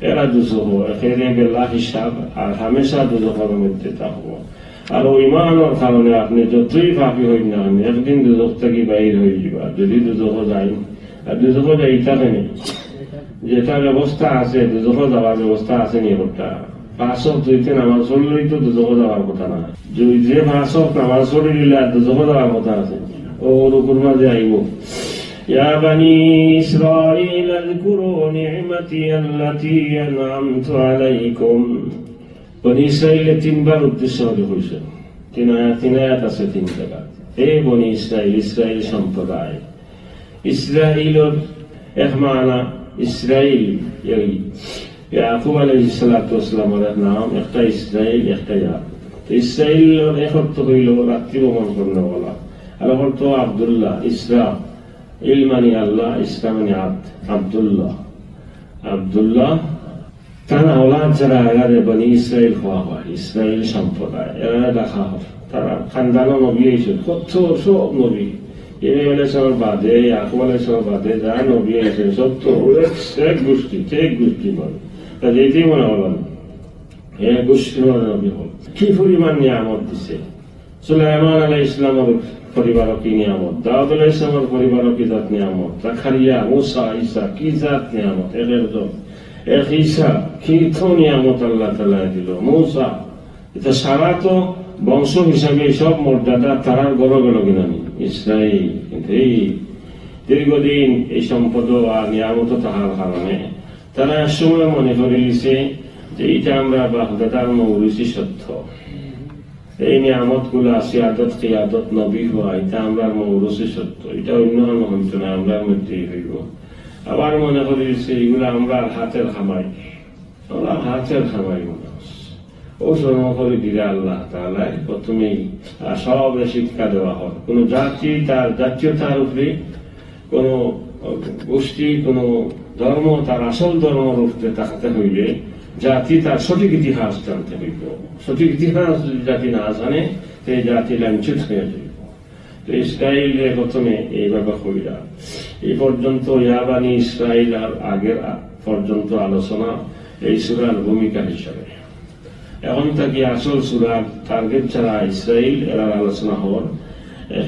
এরা দুজখ এখানে বেলা হিসাব আর হামেশা দুজখের মধ্যে থাকবো। আর ওই ইমানের কারণে আপনি যতই পাপী হই না একদিন দুজখ থেকে বাইর হয়ে যাবা। যদি দুজখ যাই আর দুজখ যাই থাকে নেই, যেটা ব্যবস্থা আছে দুজখ যাওয়ার ব্যবস্থা আছে নি ওটা পাঁচক দুইতে নামাজ পড়লেই তো দুজখ যাওয়ার কথা না, যে পাঁচক নামাজ পড়ে দিলে আর দুজখ যাওয়ার কথা আছে। ওর উপর মাঝে আইব يا بني إسرائيل اذكروا نعمتي التي أنعمت عليكم। বনি ইসরাইলের তিনবার উদ্দেশ্য হয়েছে, তিন আয়াত আছে তিন জায়গা। এই বনি ইসরাইল ইসরাইল সম্প্রদায়, ইসরাইলের এক মানা ইসরাইল ইয়াকুব আলাইহিস সালাতু ওয়াস সালামের নাম একটা ইসরাইল একটা ইয়াকুব। ইসরাইলের এক অর্থ হইল রাত্রি ভ্রমণ করতে বলা, আর অর্থ আব্দুল্লাহ। ইসরা ইল মানে আল্লাহ, ইসরা মানে আব্দুল্লাহ। আব্দুল্লাহ তারা ওলাদ যারা এরা বনি ইসরাইল হওয়া হয়, ইসরাইল সম্প্রদায় এরা দেখা হয়। তারা খানদানো নবী হয়েছিল, কত সব নবী ইব্রাহিম আলাইহিস সালাম বাদে ইয়াকুব আলাইহিস সালাম বাদে যা নবী হয়েছেন সব তো এক গোষ্ঠী নয়। তা যেতেই মনে হল এক গোষ্ঠীর নবী হল। কি পরিমাণ নিয়ামত দিছে সুলাইমান আলাইহিস ইসলামের পরিবার কি নিয়ামত, দাউদ আলাইহিস ইসলামের পরিবার কি জাত নিয়ামত, জাকারিয়া মুসা ঈসা কি জাত নিয়ামত, এক ঈসা কি তো নিয়ামত আল্লাহ তাআলা দিল। মুসা এটা সারা তো বংশ হিসাবে সব মর্যাদা তারার গড় গেল কিনা ইসরাইল। কিন্তু এই দীর্ঘদিন এই সম্পদ আর নিয়ামত তাহার কারণে তারা এক সময় মনে করে নিছে যে এটা আমরা বাগদাদার মৌলুসি সত্য, এই নিয়ামত গুলা সিয়াদত কিয়াদত নবী হওয়া এটা আমরা মৌলুসি সত্য, এটা অন্য হইত না, আমরা মধ্যেই হইব। আবার মনে করিছে এগুলো আমরা হাতের খামাই, আমরা হাতের খামাই মনে ও জন্ম করে দিলে আল্লাহ তাআলা প্রথমেই সব শিক্ষা দেওয়া হয়। কোন জাতি তার জাতীয়তার উপরে, কোন গোষ্ঠী কোন ধর্ম তার আসল ধর্মের উপরে তাকাতে হইলে জাতি তার সঠিক ইতিহাস জানতে হইব। সঠিক ইতিহাস যদি জাতি না জানে সেই জাতি লাঞ্ছিত হয়ে যাইব। তো ইসরায়েলের প্রথমে এইভাবে হইলা এই পর্যন্ত ইয়াবানি ইসরায়েল আর আগের পর্যন্ত আলোচনা এই সূরার ভূমিকা হিসাবে। এখন থেকে আসল সূরার টার্গেট ছাড়া ইসরায়েল এর আলোচনা হওয়ার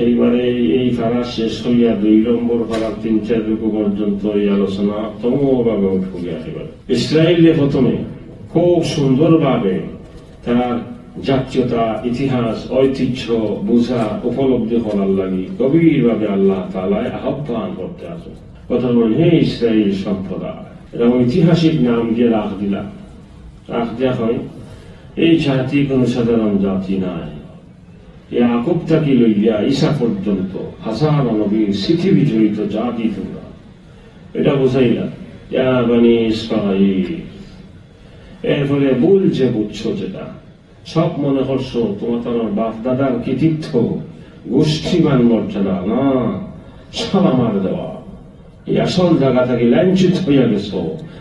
এইবারে এই ফারা শেষ হইয়া 2 নম্বর ফারা 3-4 রুকু পর্যন্ত এই আলোচনা তমভাবে উঠবে। একেবারে ইসরায়েলে প্রথমে খুব সুন্দরভাবে তার জাতীয়তা ইতিহাস ঐতিহ্য বোঝা উপলব্ধি করার লাগি গভীরভাবে আল্লাহ তাআলা আহ্বান করতে আসে। কথা বলেন হে ইসরায়েল সম্প্রদায়, এরা ঐতিহাসিক নাম দিয়ে রাখ দেওয়া হয়। এই জাতি কোন সাধারণ জাতি নাই, ইয়াকুব থেকে লইয়া ঈসা পর্যন্ত হাজার নবীর স্মৃতি বিজড়িত জাতি তোমরা, এটা বোঝাইলা ইয়া বনি ইসরাঈল। এরপরে ভুল যে বুঝছো যেটা সব মনে করছো তোমার বাপ দাদার কৃতিত্ব গোষ্ঠীমান মর্যাদা না, সব আমার দেওয়া। এই আসল জায়গা থেকে লাঞ্ছিত হইয়া গেছো।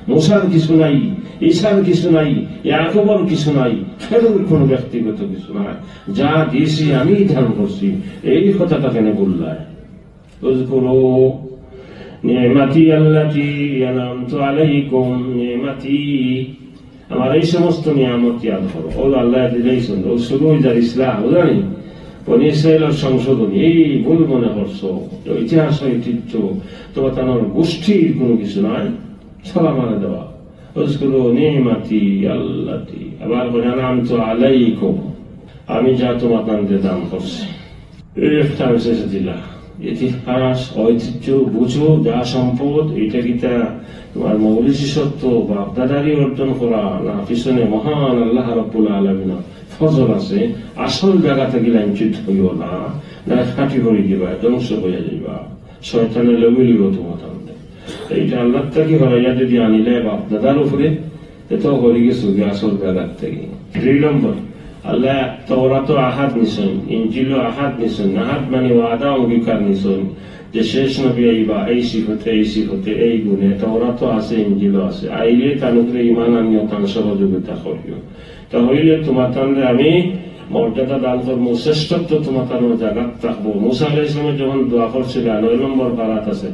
মুসার কিছু নাই, ঈসার কিছু নাই, ইয়াকুবের কিছু নাই, ফেরুর কোন ব্যক্তিগত কিছু নাই, যা দিয়েছি আমি ধারণ করছি। এই কথাটা কেন বললাম? উযকুরু নিয়ামতি আল্লাতি আনআমতু আলাইকুম, নিয়ামতি আমার এই সমস্ত নিয়ামত ইয়াদ করো। ও আল্লাহ দিলেইছেন, ও শুরু হয়ে যার ইসলাম জানি বনি ইসরায়েলের সংশোধনী। এই ভুল মনে করছো, ইতিহাস ঐতিহ্য তোমার তানোর গোষ্ঠীর কোনো কিছু নয়, ছড়া মানে দেওয়া। ওজকুরু নিয়ামতি আল্লাতি, আবার বলে আনআমতু আলাইকুম, আমি যা তোমার তানকে দান করছি। ইতিহাস ঐতিহ্য বুঝো, যা সম্পদ এটা কিতা তোমার মৌলিক সত্য বাপদাদারি অর্জন করা না পিছনে মহান আল্লাহ রাব্বুল আলামিনের ফজল আছে। আসল জায়গা থেকে লাঞ্ছিত হইও না, না খাঁটি করে দিবা, ধ্বংস হয়ে যাইবা, শয়তানের লেগে লিব তোমার তানকে। এইটা আল্লাহ থেকে হরাইয়া যদি আনিলে বাপদাদার উপরে তো হয়ে গেছে আসল জায়গার থেকে। 2 নম্বর, আল্লাহ তাওরাত আহাদ নিছেন, ইনজিল আহাদ নিছেন। আহাদ মানে ওয়াদা অঙ্গীকার নিছেন যে শেষ নবী আইবা এই সিফতে এই গুণে। তাওরাত আছে, ইনজিল আছে, আইলে তার উপরে ঈমান আনিও, তার সহযোগিতা করিও। তাহলে তোমার তাহলে আমি মর্যাদা দান করবো, শ্রেষ্ঠত্ব তোমার তার জায়গা থাকবো। মুসা আলাইহিস সালাম যখন দোয়া করছিলেন 9 নম্বর পারাত আছে,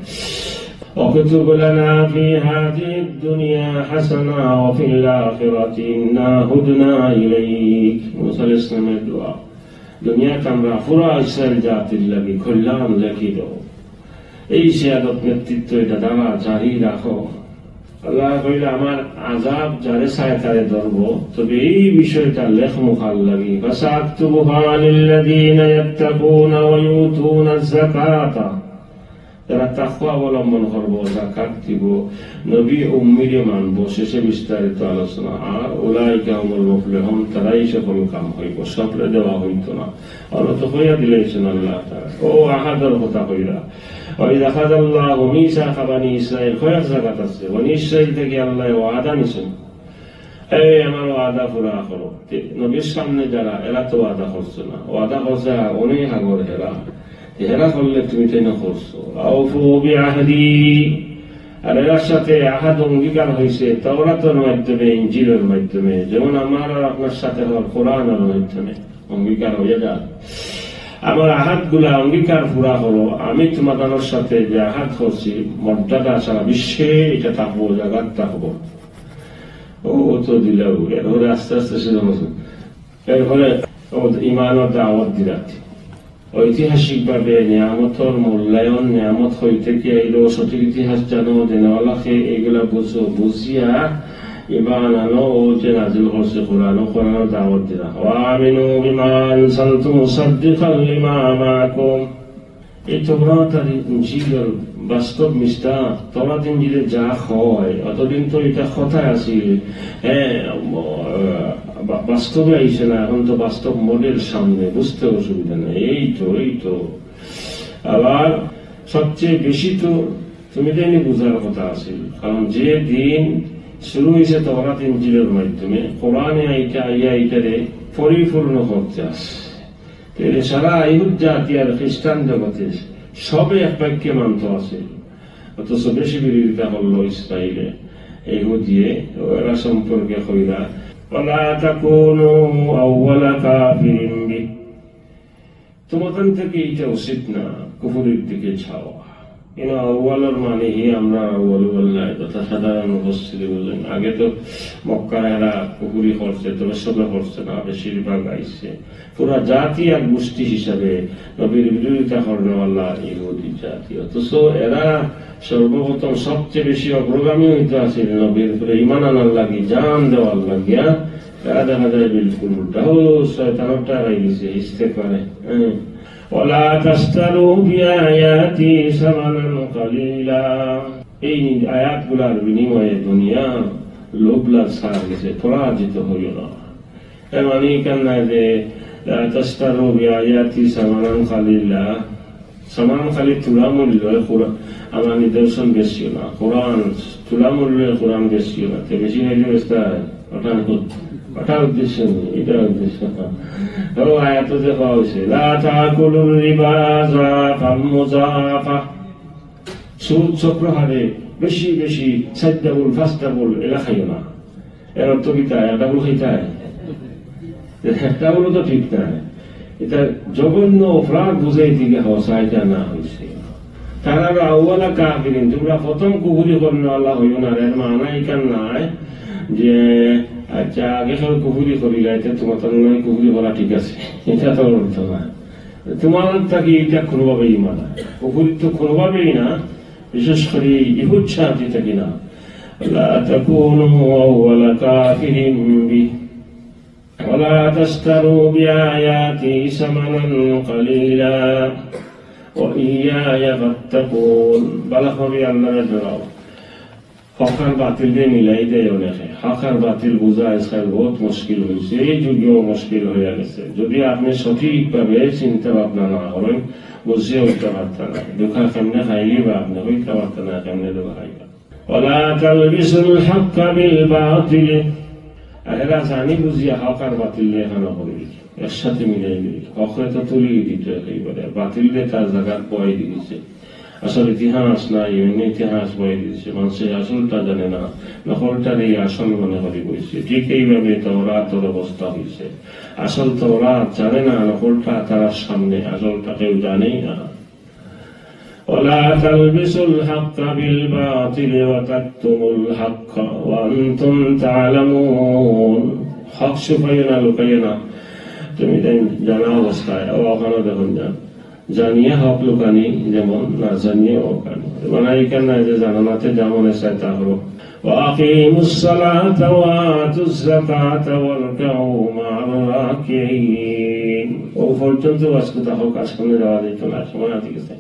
اكتب لنا في هذه الدنيا حسنة وفي الآخرة إنا هدنا إليك। موسى عليه السلام دعاء দুনিয়া আমরা পুরা ইসরায়েল জাতির লাগি কল্যাণ লেখি দাও। এই সিয়াদত নেতৃত্ব এটা দ্বারা জারি রাখো। আল্লাহ কইলে আমার আযাব যারে চায় তারে ধরব, তবে এই বিষয়টা লেখ মুখাল লাগি। ফাসাকতুবুহা লিল্লাযীনা ইয়াত্তাকুনা ওয়া ইউতুনা যাকাতা, যারা তাকওয়া অবলম্বন করবো, যাকাত দিব, নবী উম্মিরে মানবো। শেষে বিস্তারিত আলোচনা। আর উলাইকা হুমুল মুফলিহুন, তারাই সফল কাম হইব, সবরে দেওয়া হইত না। অনত হইয়া দিলেছেন আল্লাহ তাআলা। ও আহাদের কথা কইরা, ওয়াইদ আখাযাল্লাহু মিসাকা বানি ইসরাঈল, কয়েক জায়গা আছে বনি ইসরাঈল থেকে আল্লাহ ওয়াদা নিছেন, এই আমার ওয়াদা পুরা করো। নবীর সামনে যারা এরা তো ওয়াদা করছে না, ওয়াদা করছে অনেক আগর হেরা করলে তুমি তাই না করছো। আউফু বিআহদি, আর এর সাথে আহাদ অঙ্গীকার হয়েছে তাওরাতের মাধ্যমে, ইনজিলের মাধ্যমে, যেমন আমার আর আপনার সাথে হওয়ার কোরআনের মাধ্যমে অঙ্গীকার হয়ে যায়। আমার আহাদ গুলা অঙ্গীকার পুরা হলো। আমি তোমাদের সাথে যে আহাদ করছি, মর্যাদা সারা বিশ্বে এটা থাকবো, জায়গার থাকবো। ও তো দিলাম, এরপরে আস্তে আস্তে সে এরপরে ইমানের দাওয়াত দিলাতে ঐতিহাসিক ভাবে নিয়ামতর মূল্যায়ন, নিয়ামত হইতে কি আইলো, সঠিক ইতিহাস জানো, দেনওয়ালাকে এগুলা বুঝো, বুঝিয়া ইমান আনো। ও যে নাজিল করছে কোরআন, কোরআনের দাওয়াত দিলা। ওয়া আমিনু বিমা আনসালতু মুসাদ্দিকাল লিমা মাআকুম, এই তাওরাত আর ইনজিলের বাস্তব মিস্তা। তাওরাত ইনজিলে যা হয় অতদিন তো এটা কথায় আছিল, বাস্তবে আইসে না। এখন তো বাস্তব মডেল সামনে, বুঝতে অসুবিধা নেই। এই তো আবার সবচেয়ে বেশি তো তুমি জানি বুঝার কথা আছে, কারণ যে দিন শুরু হয়েছে তাওরাত ইনজিলের মাধ্যমে, কোরআনে এইটারে পরিপূর্ণ করতে আসে। সারা ইহুদ জাতি আর খ্রিস্টান জগতে সবে এক বাক্যে মানত আছে, অথচ বেশি বিরোধিতা করলো ইসরায়েলে ইহুদিয়ে। এরা সম্পর্কে কইরা ওয়ালা তাকুনু আউওয়ালা কাফিরিন বি, তোমাদের থেকে এটা উচিত না কুফরের দিকে যাওয়া। কিন্তু আউয়ালের মানে আমরা আউয়াল বললাই, তথা সাধারণ উপস্থিতি বুঝলেন। আগে তো মক্কার এরা কুফরি করছে, তবে সবে করছে না, বেশিরভাগ আইছে। পুরা জাতি আর গোষ্ঠী হিসাবে নবীর বিরোধিতা করেনওয়ালা ইহুদি জাতি। অথচ এরা সর্বপ্রথম সবচেয়ে বেশি অগ্রগামী হইতে আছে নবীর উপরে ঈমান আনার লাগি, জান দেওয়ার লাগিয়া। এরা দেখা যায় বিলকুল উল্টা, শয়তানটা হয়ে গেছে, ইস্তে করে। ওয়ালা তাশতারু বিআয়াতি সামানান কালিলা, এই আয়াতগুলার বিনিময়ে দুনিয়া লোভলাভ ছাড়া গেছে, পরাজিত হইল না। এর মানে কেন না যে তাশতারু বিআয়াতি সামানান কালিলা, সামান খালি তুলা মূল্য, আমার নিদর্শন বেশিও না। কোরআন তুলা মূল্য, কোরআন বেশিও না। বেশি হইলে বেশটা ওটা নেই, ওটা উদ্দেশ্য নেই, এটা উদ্দেশ্য। আয়াত দেখা হয়েছে লা তাকুলুর রিবা যাফাম মুযাফা, সুদ চক্র হারে বেশি বেশি 4 ডাবল 5 ডাবল এলা খাইও না। এর অর্থ কি তাই? ডাবল খাইতায় একটা বলো তো ঠিক নাই। এটা জঘন্য অপরাধ বুঝাই দিকে হসা, এটা না হয়েছে। তারা আউয়ালা কাফিরিন, তোমরা প্রথম কুফরি করনে আল্লাহ হইও না। এর মানা ইকান নাই যে আচ্ছা আগে সব কুফরি করি গাইতে তোমার তো নয় কুফরি করা ঠিক আছে, এটা তো অর্থ না। তোমার তাকে এটা কোনোভাবেই মানা কুফরি তো কোনোভাবেই না, বিশেষ করে ইহুদ সাহায্য থাকি না। লা তাকুনু আউয়ালা কাফিরিন বি ওয়ালা তাশতারু বিআয়াতি সামানান কালিলা ওয়া ইয়া ফাত্তাকুন। বালাভাবে আল্লাহর ডরাও। হক আর বাতিল দিয়ে মিলাই দেয় অনেকে। হক আর বাতিল বোঝা আজকাল বহুত মুশকিল হয়েছে, এই যুগেও মুশকিল হয়ে গেছে। যদি আপনি সঠিকভাবে চিন্তা ভাবনা না করেন বুঝিয়ে উঠতে পারতেন না। দুঃখা কেমনে খাইলে বা আপনি হইতে পারতেন না কেমনে দুঃখা খাইবা। ওয়ালা তালবিসুল হাক্কা বিল বাতিল। এরা জানি বুঝিয়া হক আর বাতিল দিয়ে এখানে করবি, এর সাথে মিলাই দিবি। হকরে তো তুলিয়ে দিতে একেবারে, বাতিল দিয়ে তার জায়গা বয়ে দিয়েছে। আসল ইতিহাস না, এমনি ইতিহাস বয়ে দিয়েছে। মানুষের আসলটা জানে না, নকলটার এই আসল মনে করে বইছে। ঠিক এইভাবে তওরাতের অবস্থা হয়েছে। আসল তওরাত জানে না, নকলটা তার সামনে, আসলটা কেউ জানেই না। ولا تلبسوا الحق بالباطل وتكتموا الحق وأنتم تعلمون। হক ছুপাইও না, লুকাইও না। তুমি জানা অবস্থায় ওখানে দেখুন যান জানিয়ে হক লুকানি যেমন, না জানিয়ে ওখানে মানে এখানে নাই যে জানানাতে যেমন চাই তা হলো। وأقيموا الصلاة وآتوا الزكاة واركعوا مع الراكعين। ও পর্যন্ত আজকে তা হোক, আজকে যাওয়া যেত না, সময় আছে।